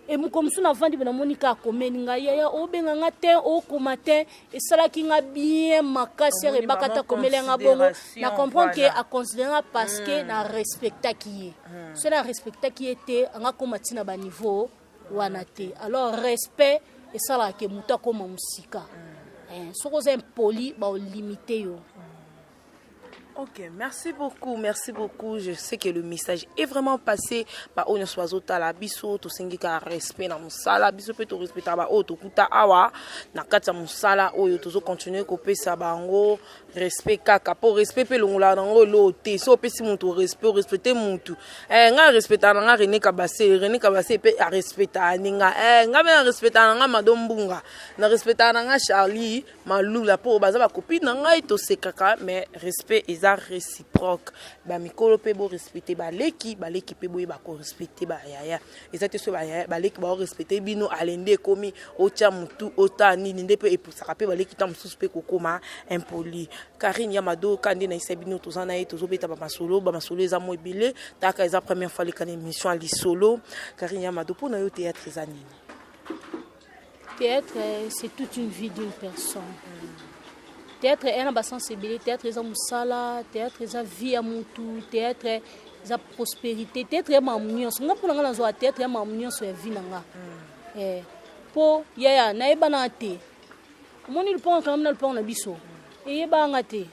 et comme ça, avant de Monica Comenga, ya obenga ngate o komate et sala ki nga bien makasi et bakata komelenga bongo na comprendre que a considérer parce que na respecta qui est c'est la respecta qui était nga komati na ba niveau wana te alors respect et sala ke muta ko musika soko za impoli ba limiter yo. Ok, merci beaucoup. Je sais que le message est vraiment passé. Bah, on est soit autant la biso, tout singi ka respect na musala, biso peut tout respecter ba o to kuta awa, na kata musala o yo toujours continuer koper sa bango, respect kaka pour respect pe longula nango lo te, so pe si muntu respecter muntu. Nga respecta nga René Kabase pe a respecta ninga. Nga me respecta nga Madombunga, na respecta nga Charlie, Malula pour baza ba copine nga ito sekaka mais respect réciproque ba mikolo pe bo respecter ba leki pe bo ba ko respecter ba yaya ezate so ba yaya ba leki ba respecter bino alende komi ocha mutu otani ninde pe epusaka pe ba leki tam suspect kokoma impoli Karine Yamado kandi na isabino tozana tozo beta ba masolo eza mo ebile taka eza première fois le kan émission ali solo Karine Yamado pour na yo théâtre zanini. Théâtre c'est toute une vie d'une personne. Théâtre est une sensibilité, théâtre est un musala, théâtre est une vie à mutu, théâtre est une prospérité, théâtre est un munion. Si on a un théâtre est un munion sur la vie nanga. Po yaya na eba na te. Moni le pont quand même le pont na biso. Et eba ngate.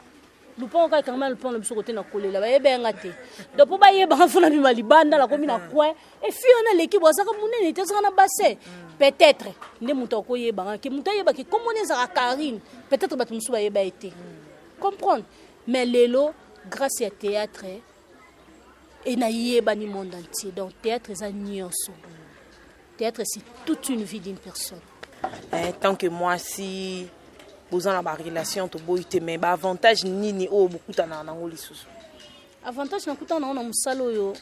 Le pont quand même le pont na biso côté na kolela ba eba ngate. Donc po ba yeba fona bi malibanda la commune na coin et fi on a l'équipe ça comme munene te ça na bassin. Peut-être ne muta ko yeba ke muta yeba ke comme on est à Karine peut-être ba tumusu ba yeba été comprendre mais lelo grâce à théâtre et na yeba ni monde entier donc théâtre c'est nyonso théâtre c'est toute une vie d'une personne tant que moi si vous en avez relation to boite mais ba avantage nini o beaucoup tana na ngoli susu avantage na kutana na musalo yo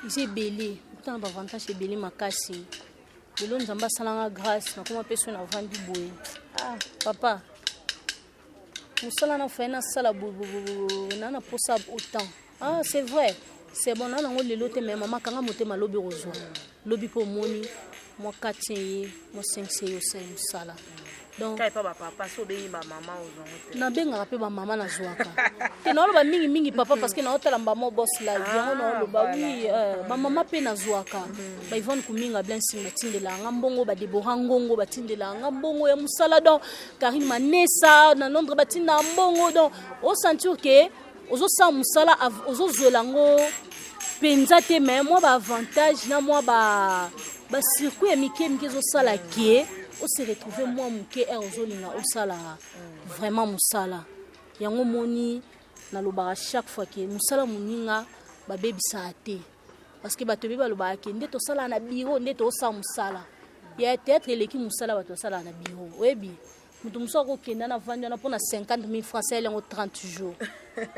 c'est belé kutana ba avantage c'est belé makasi. Lelo nzamba salanga grâce na koma peso na vandi boye papa musala na faina sala bobo na posa autant c'est vrai c'est bon na ngo lelo te mais maman kanga motema lobi rozo lobi po moni mo 4 ye mo 5 ye yo sai musala donc kai pa papa so be ba mama ozongo na benga pe ba mama na zwaka te na ba mingi papa parce que na hotela mbamo boss la yango na lo ba oui ba mama pe na zwaka ba Yvonne kuminga bien singa tindela ngambongo ba Deborah ngongo ba tindela ngambongo ya musala donc Karine Manessa na Londres ba tinda mbongo donc au sentir que ozo sa musala ozo zolango penza te mais moi ba avantage na moi ba circuit mike zo sala ki on se retrouver moi muke ozolinga osala vraiment musala yango moni na lobara chaque fois que musala muninga ba bebisa te parce que bato beba lobara ke nde to sala na bureau nde to sa musala ya théâtre leki musala bato sala na bureau webi mutu muso ko kenda na vandi na pona 50,000 francs elengo 30 jours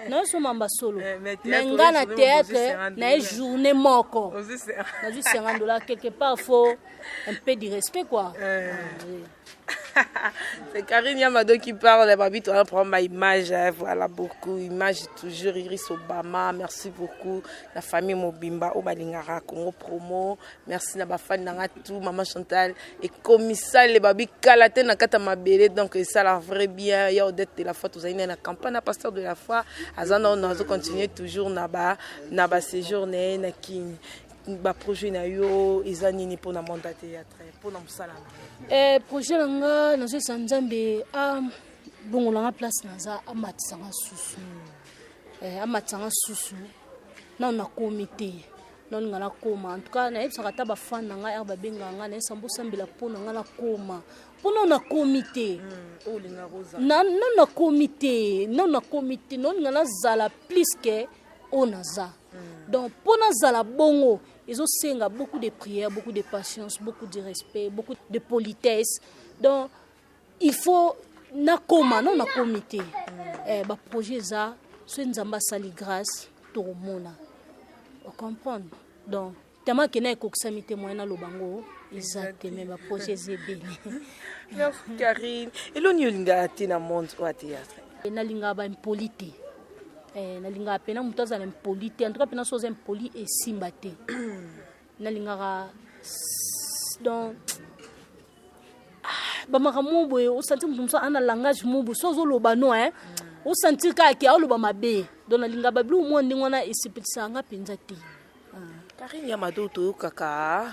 na so mamba solo menga na théâtre na journée moko na $50 quelque part faut un peu de respect quoi C'est Karine Yamado qui parle. Babi, tu vas prendre ma image. Voilà, beaucoup. Image toujours. Iris Obama. Merci beaucoup. La famille Mobimba. Obalingara. Congo Promo. Merci na bafani na tout. Maman Chantal. Et commissaire les Babi Kalate na kata mabele. Donc, ça la vrai bien. Il y a Odette de la foi. Tous aïe na campagne. Na pasteur de la foi. Azana, on a continué toujours na ba séjour na kin. Ba projet na yo ezanini pour na mandat théâtre pour na musala projet nga na so sanzambe bongo na place na za amatsanga susu amatsanga susu na comité non ngala koma en tout cas na ebsaka ta ba fan na nga ba benga nga na sambo sambela pona nga na koma pona na comité na comité non ngala zala plus que onaza donc pona zala bongo ils ont senga beaucoup de prières, beaucoup de patience, beaucoup de respect, beaucoup de politesse. Donc, il faut na koma, non na comité. Ba projet ça, c'est nzamba sali grâce tout le monde. On comprend. Donc, tellement que na koksamité moyen na lobango, exactement ba projet zébé. Merci Karine. Et l'on yolinga tina monde au théâtre. Na linga ba impolité. Na linga pena muto za impolité, en tout cas pena chose impoli et simbate. Na linga donc ba makamubo o sentir muto ana langage mubo sozo loba no o sentir ka ki aloba mabe donc na linga ba blu mo ndingona isipitsa nga penza ti Karine Yamado to kaka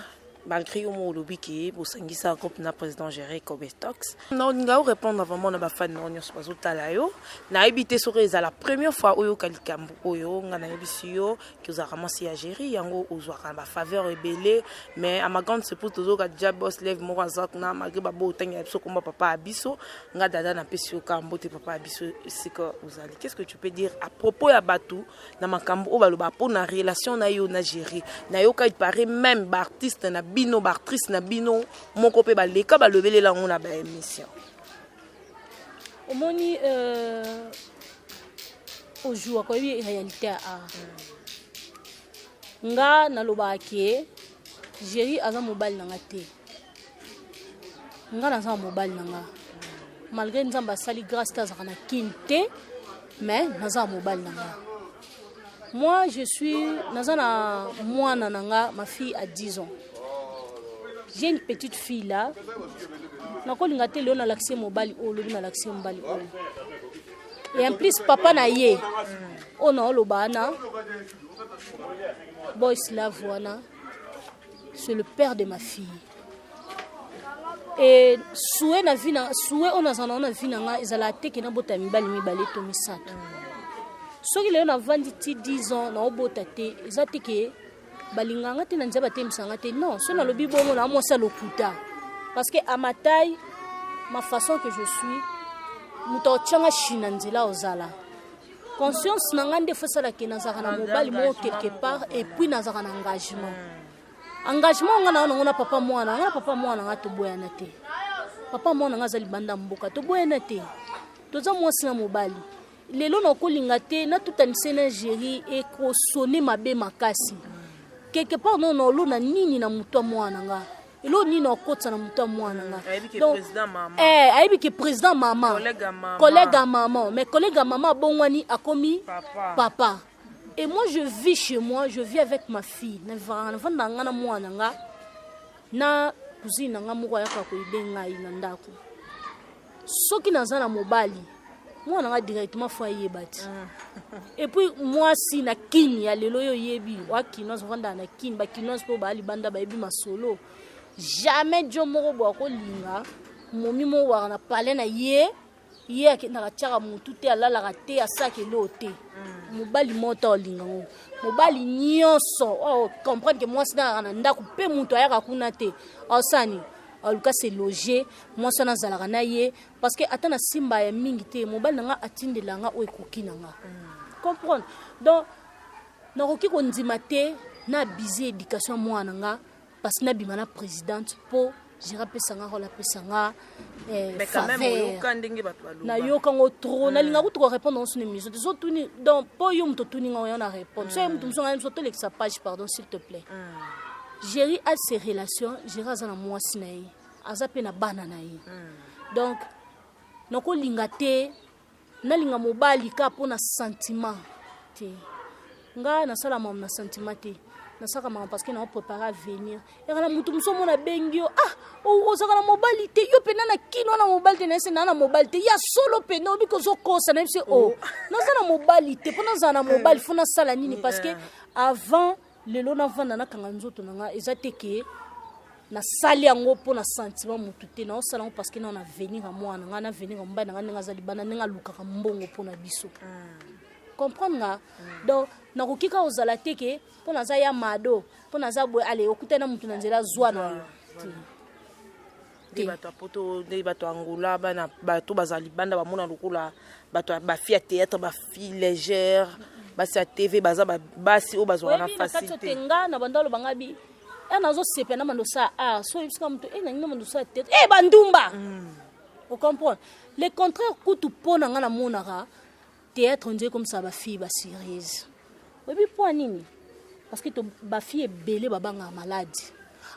malgré au mot lobiki pour sangisa groupe na président géré Cobetox non nga répondre vraiment na ba fan non nyos pas otalayo na habité sur eza la première fois oyo kalikambo oyo nga na ebisio ki oza ramassé à gérer yango ozwa ba faveur ebelé mais à ma grande surprise tozo ka déjà boss lève mo azak na malgré ba bo tanga biso komba papa abiso nga dada na pesio kambo te papa abiso c'est que ozali qu'est-ce que tu peux dire à propos ya batu na makambo o baloba pour na relation na yo na gérer na yo ka il paraît même ba artiste na bino bartrice na bino moko pe baleka balobele la on a ba émission omoni ojour ko bi réalité nga na lobaki Jéri aza mobile na ngate nga na za mobile na nga malgré nzamba sali grâce ta za na kinte mais na za mobile na nga moi je suis nazana mwana nanga ma fille a 10 ans. J'ai une petite fille là. Nakolinga te leo na l'accès mobile o lobi na l'accès mobile o. Et en plus papa na ye. Ona lobana. Boy slave wana. C'est le père de ma fille. Et souhait na vie na souhait on a vie na nga ezala te ke na bota mibali to misato. Soki leo na vandi ti 10 ans na obota te ezate ke balinganga te na nzaba te misanga te non so na lobi bongo na mo sa lokuta parce que à ma taille ma façon que je suis muto changa china nzela ozala conscience na ngande fosala ke na zaka na mobali mo quelque part et puis na zaka na engagement nga na papa mwana nga to boyana te papa mwana nga zali banda mboka to boyana te to za mo sina mobali lelo na kolinga te na tutanise na Jéri et ko sonner mabe makasi quelque part non lo na nini na muto mwana nga elo nini na kotsa na muto mwana nga donc aibi que président maman collègue à maman mais collègue à maman bongwani akomi papa et moi je vis chez moi je vis avec ma fille na vanda nga na mwana nga na cousine nga moko yaka ko idenga ina ndako soki nazana mobali moi on a directement foyer bati et puis moi si na kini ya lelo yo yebi wa kinos vanda na kini ba kinos po ba libanda ba yebi masolo jamais jo moko bo ko linga momi mo wa na parler na ye na chaka mutu te alala ka te asake lote mobali moto linga ngo mobali nyonso o comprendre que moi sina na ndako pe mutu ayaka kuna te osani aluka se loger moi ça na zalaka na ye parce que atana simba ya mingi te mobali nanga atindela nga o ekoki nanga comprendre donc na roki ko ndima te na bizi éducation mwana nga parce que na bimana présidente po jira pesanga rola pesanga mais quand même yoka ndenge battu balo na yoka ngo trop na linga ko répondre sur une émission so tuni donc po yo mto tuni nga na répondre so mto msonga mso to sa page pardon s'il te plaît. Jéri a ses relations, Jéri a na mwasi na ye, aza pe na bana na ye. donc nakolinga te nalinga mobali ka mpona sentiment te nga nasala mama na sentiment te nasaka mama parce que na préparer à venir ekana mutu muso mona bengi yo ozaka na mobali te yo pena na kino na mobali te na se na mobali te ya solo pena obi ko kosa na se naza na mobali te mpona za na mobali fona sala nini parce que avant lelo na vanda na kanga nzoto nanga eza te ke na sali yango mpona sentiment mutu te na osala yango parce que na venir à moi na na venir mobali na nga za libana nga lukaka mbongo mpona biso comprendre nga donc nakokika ozala te ke mpona za ya mado mpona za boye ale okutana mutu na nzela zwa na yo te bato apoto nde bato angula bana bato bazali banda bamona lokola bato bafille ya théâtre bafille légère basi ya tv baza basi oyo bazwaka na facilité nga na bandalo bangabi nazosepa na mandosa so yebisika mutu nangi na mandosa ya théâtre bandumba o comprendre le contraire kutu mpona nga namonaka théâtre on dirait comme ça ba fille ba sérieuse oui pour nini parce que to ba fille belé babanga malade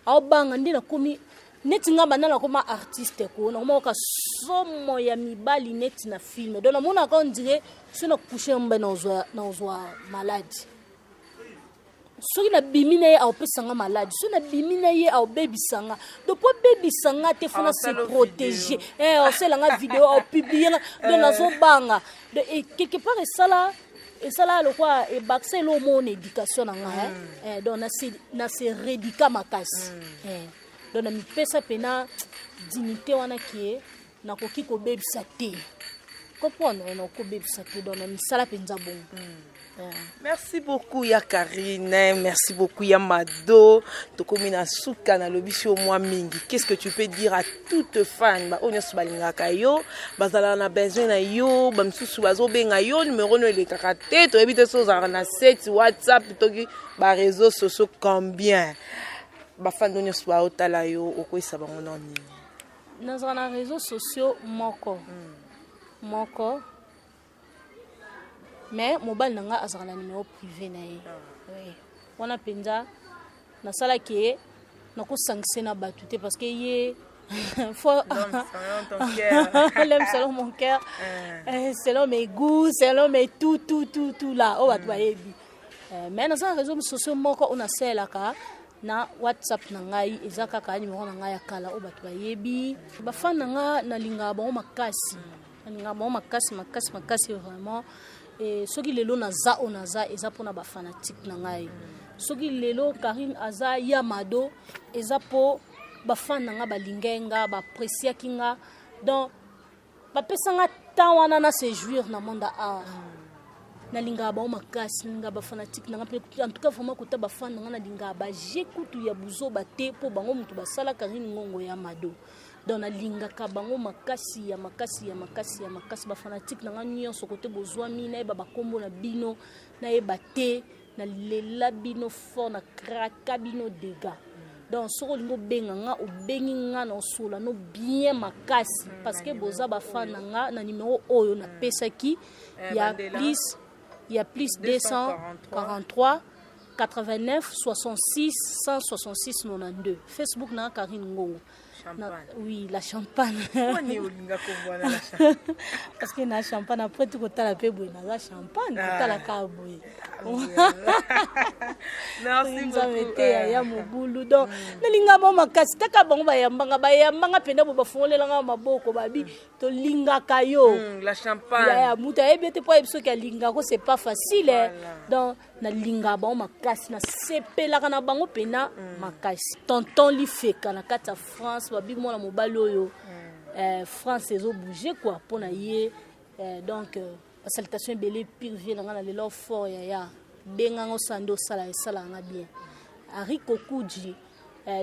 au banga ndina komi neti nga banana koma artiste ko na mo ka somo ya mibali neti na film donc na mona ka on dirait c'est na coucher mbe na ozwa malade soki na bimina ye au pesanga malade soki na bimina ye au baby sanga donc pour baby sanga te fona se protéger on sait la vidéo au publier donc na zo banga et quelque part et ça là le quoi et baxer le mon éducation nga donc na se rédica makasi donc na mi pesa pena dignité wana ki na koki ko baby sa te comprendre na ko baby sa te donc na mi sala penza bon. Merci beaucoup ya Karine, merci beaucoup ya Mado. Tokomina suka na lobishi au mois mingi. Qu'est-ce que tu peux dire à toutes fans ba onyosu balingaka yo, bazala na besoin na yo, ba msusu bazo benga yo numéro no le kakate, to ebite so za na set WhatsApp toki ba réseaux sociaux combien. Ba fan onyosu ba otala yo okoisa bango noni. Na réseaux sociaux moko. Mais mobile nanga azala na numéro privé na ye oui wana penza na sala ke na ko sanctionner batu te parce que ye faut l'aime selon mon cœur selon mes goûts selon mes tout là o batu bayebi mais na sala réseaux sociaux moko on a sela ka na WhatsApp na ngai ezaka ka numéro na ngai ya kala o batu bayebi ba fan nanga na linga ba makasi na ba makasi vraiment. Et ce qui lelo naza onaza eza pona ba fanatique na ngai soki lelo Karine aza Yamado eza po ba fan nga balingenga ba apprécier kinga donc ba pesanga temps wana na se jouir na monde art na linga ba makasi nga ba fanatique na en tout cas vraiment ko ta ba fan nga na linga ba jekutu ya buzo ba te po bango mutu ba sala Karine ngongo Yamado donc na linga ka bango makasi ba fanatique na ngani so côté bozwa mina ba kombo na bino na eba te na lela bino fort na kraka bino dega donc soko lingo benga nga o bengi nga na sola no bien makasi parce que boza ba fan nga na numéro oyo na pesa ki ya plus 243 89 66 166 92 Facebook na Karine Ngongo. Oui, la champagne. Parce que la champagne, après tout, tu as la paix, la champagne, tu as la carboy. Merci beaucoup. Il y a mon boulot. Donc, linga mama kasi taka bango bayambanga penda bo bafongolela nga maboko babi to linga kayo. La champagne. Ya muta ebete po ebiso ka linga ko c'est pas facile. Donc na linga bango makasi na sepela kana bango pena makasi. Tonton li feka na kata France babi mo na mobali oyo. France ezo bouger quoi pona ye donc salutation belé pire vie na le love fort ya benga ngo sando sala nga bien Ariko Kuji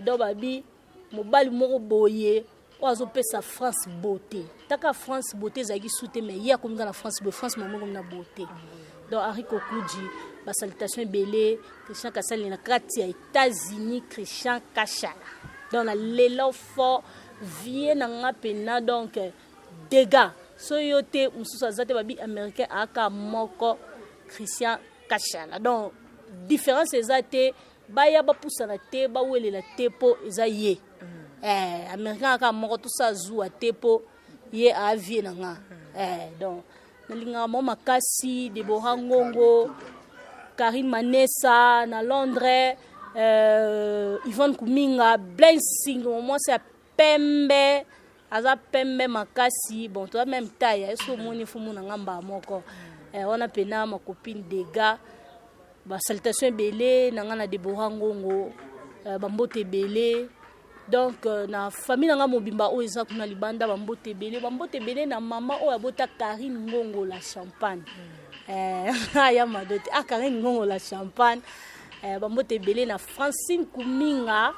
do babi mobali moko boye oazo pesa France beauté taka France beauté zaki soute mais ya kominga na France mamo comme na beauté donc Ariko Kuji ba salutation belé Christian Kasali na kati ya États-Unis Christian Kashala donc na le love fort vie na nga pena donc dégâts soyote mususa zate babi américain aka moko Christian Kashala donc différence ezate baya ba pusana te ba welela te po ezaye américain aka moko tout ça joue te po ye avie na nga donc nalinga mo makasi Deborah Ngongo, Karine Manessa na Londres, Yvonne Kuminga, Blessing moi c'est pembe aza pembe makasi bon toi même taille eso moni fumu na ngamba moko on a pena ma copine Dega ba salutation belé na ngana Deborah Ngongo bambote belé donc na famille nga mobimba o eza kuna libanda bambote belé na mama o abota Karine Ngongo la Champagne ya madote Karine Ngongo la Champagne bambote belé na Francine Kuminga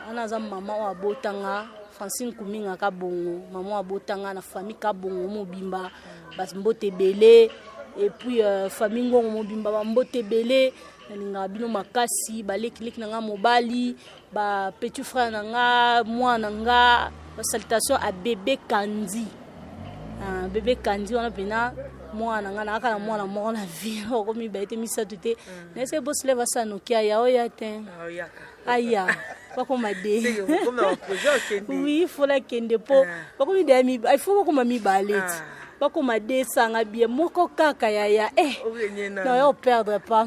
ana za mama o abotanga Francine Kuminga ka bongo mama o abotanga na famille ka bongo mobimba bambote belé et puis famille Ngongo mobimba bambote belé nalinga bino makasi baleki na nga mobali ba petit frère na nga mwana nga ba salutation à bébé Kandi wana pena mwana nga na kala mwana moko na vie ko mi ba ete misato te na se boss leva sana kia ya oya te aya pas comme des oui il faut la kende po pas comme des amis il faut comme mi baleti pas comme des sanga bien moko kaka ya non on perdre pas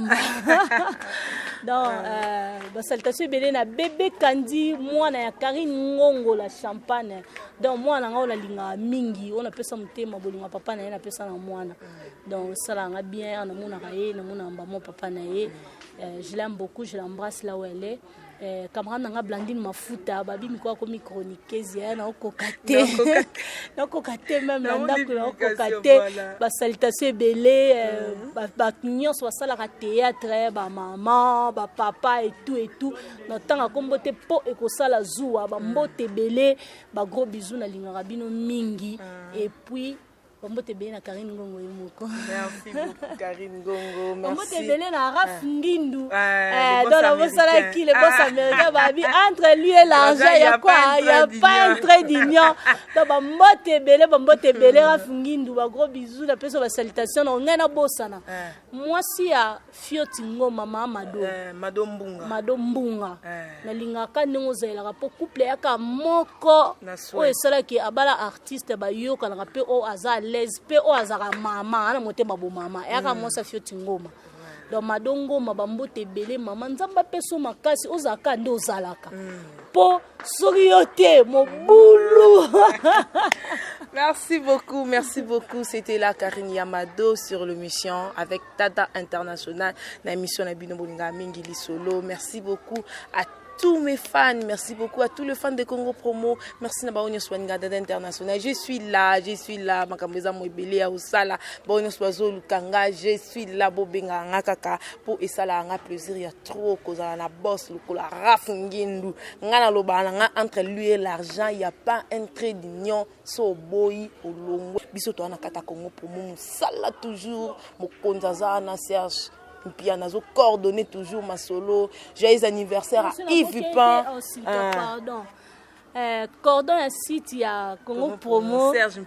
donc ba salutation belé na bébé Kandi mwana ya Karine Ngongo la Champagne donc mwana nga ona linga mingi on appelle ça mutema bolinga papa na ye na pesa na mwana donc ça nga bien na mona kaye na mona mbamo papa na ye je l'aime beaucoup, je l'embrasse là où elle est. Camarade nanga Blandine Mafuta babi miko ko mi chroniqueuse ya na kokate na kokate même na ndako na kokate ba salutation belé ba nyonso ba sala ka théâtre ba maman ba papa et tout na tanga kombote po e ko sala zuwa ba mbote belé ba gros bisous na linga bino mingi et puis Bambote belé na Karine Ngongo yemoko. Merci beaucoup Karine Ngongo, merci. Bambote belé na Raf Ngindu. Dans la bossala qui les boss américains babi entre lui et l'argent il y a quoi? Il y a pas un trait d'union. Donc Bambote belé Raf Ngindu ba gros bisous la personne ba salutation na ngana bossana. Moi si ya Fioti Ngoma mama Mado Mbunga. Na lingaka ningo zaila po couple yaka moko. O esala ki abala artiste ba yoka na pe o aza lespe o azara mama ana motema bo mama yaka mosa Fioti Ngoma donc madongo mabambote belé mama nzamba peso makasi ozaka nde ozalaka po soriote mobulu. Merci beaucoup. C'était là Karine Yamado sur l'émission avec Tata International, la émission na bino bolinga mingi li solo. Merci beaucoup à tous mes fans, merci beaucoup à tous les fans de Congo Promo. Merci na baonyo swanga Tata International. Je suis là makambeza moibele ya usala baonyo swazo lukanga. Je suis là bobenga ngakaka pour esala nga plaisir ya trop kozala na boss lokola Raf Ngindu ngana lobana nga entre lui et l'argent il y a pas un trait d'union so boy olongo biso to na kata Congo Promo sala toujours mokonza za na Serge Mpiana zo coordonner toujours ma solo. Joyeux anniversaire à Yves Vipin. Pardon. Cordon un site il y a Congo Promo. Serge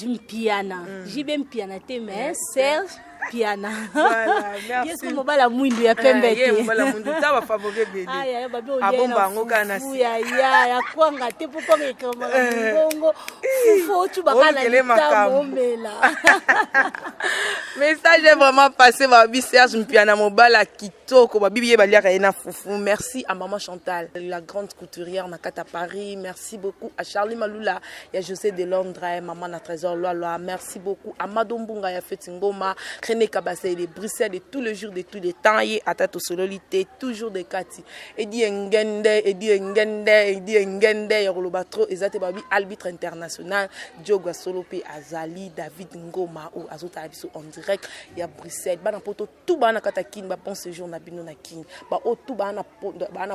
Mpiana. J'ai bien Mpiana te mais Serge Piana. Voilà, merci. Yesu mobala mwindu ya pembe te. Mobala mwindu ta ba favori beli. Aya babi o abomba ngoka na si. Ya kwanga te popo ngekama ngongo. Fufo tu bakana ta momela. Message est vraiment passé babi Serge Mpiana mobala kitoko babi biye baliaka ena fufu. Merci à maman Chantal, la grande couturière na kata Paris. Merci beaucoup à Charlie Malula, ya José de Londres, maman na Trésor Loa. Merci beaucoup à Madombunga ya Fetingoma. René Kabase de Bruxelles de tous les jours, de tous les temps, et à Tato Sololité, toujours de Kati. Edi Ngende, Yorolobatro, Ezate Babi, arbitre international, Diogo Solope, Azali, David Ngoma, ou Azota Abiso en direct, il y a Bruxelles, Bana Poto, tout Bana Katakin, bon séjour, Nabino Nakin, Ba tout Bana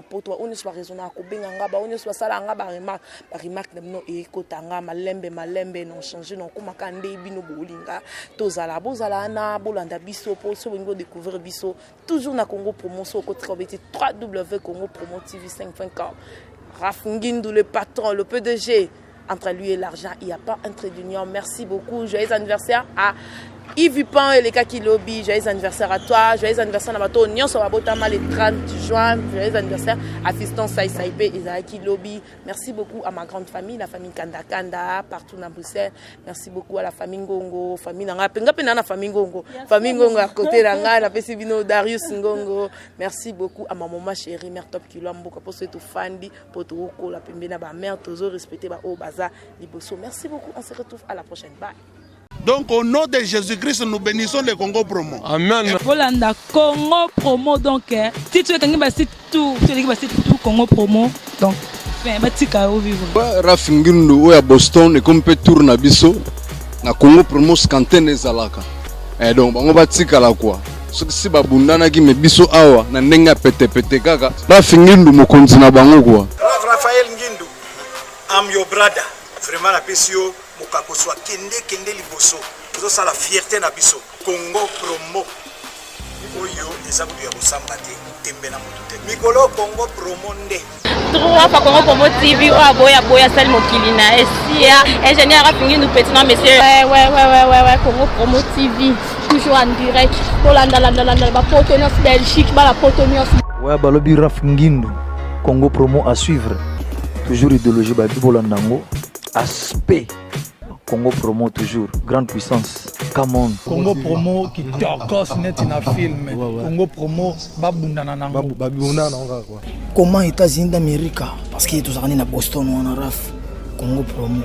Poto, on ne soit raisonnable, Benganga, on ne soit salanga, Barimak, Namno, et Kotanga, Malembe, non changé, non, Kumakande, Bino Bolinga, Tozala, Bozala, Bolanda Bisso, pour ceux qui découvrir Bisso, toujours na Congo Promo, sur le www.congopromo.tv5.com. Raf Ngindu, le patron, le PDG, entre lui et l'argent, il n'y a pas un trait d'union. Merci beaucoup. Joyeux anniversaire à Yves Pan et les cas qui lobby, joyeux anniversaire à toi, joyeux anniversaire à Bato, Nyon sur Babotama le 30 juin, joyeux anniversaire à Fiston Saï Saïpe et Zaki Lobby. Merci beaucoup à ma grande famille, la famille Kanda Kanda, partout dans Bruxelles. Merci beaucoup à la famille Ngongo, famille Nanga, Penga famille Ngongo, famille Ngongo à côté Nanga, la Pesibino Darius Ngongo. Merci beaucoup à ma maman chérie, mère Top Kilombo, pour ce tout fandi, pour tout la Pembena, ma mère, toujours respecté, au Baza, Liboso. Merci beaucoup, on se retrouve à la prochaine. Bye. Donc au nom de Jésus-Christ, nous bénissons le Congo Promo. Amen. Volanda Congo Promo donc si tu veux que tu tout, tu veux que tout Congo Promo donc fin batika au vivre. Raf Ngindu oya Boston et comme peut tourner biso na Congo Promo skantene zalaka. Et donc bango batika la quoi. Si babundana ki me biso awa na ndenga pete kaka. Raf Ngindu mokonzi na bango quoi. Raphaël Ngindu, I'm your brother. Vraiment la pesio mukakoswa kende liboso. Ozo sala fierté na biso. Congo Promo. Oyo ezabu ya bosamba te. Tembe na mutu te. Mikolo Congo Promo nde. Trois fois Congo Promo TV boya sali mokili na esia. Ingénieur Raf Ngindu petit non monsieur. Ouais Congo Promo TV toujours en direct. Polanda ba Potonios Belgique ba la Potonios. Ouais balobi Raf Ngindu Congo Promo à suivre. Toujours idéologie ba Bibolandango. Aspect Congo Promo toujours grande puissance. Come on. Congo Promo qui tokos net na film. Congo Promo babundana nango. Babundana nango quoi. Comment États-Unis d'Amérique parce que tous on est à Boston on a Raf Congo Promo.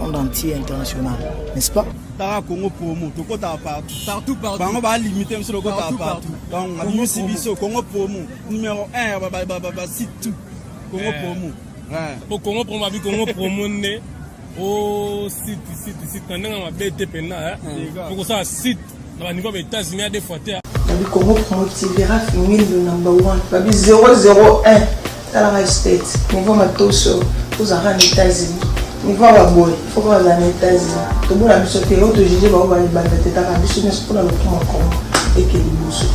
Monde entier international, n'est-ce pas? Tara Congo Promo, tout côté partout. Bango ba limiter monsieur le côté partout. Donc on a mis Sibiso Congo Promo numéro 1 ba site tout. Congo Promo. Au Congo Promo avec Congo Promo né au site quand on a BT pena pour ça site dans le niveau des États-Unis des fois le Congo Promo TV Raf Ngindu number 1 babi 001 dans la state niveau matoso aux États-Unis niveau ba boy faut que les États-Unis to bona biso te auto juger ba ba ba teta ka biso ne pour le Congo et que liboso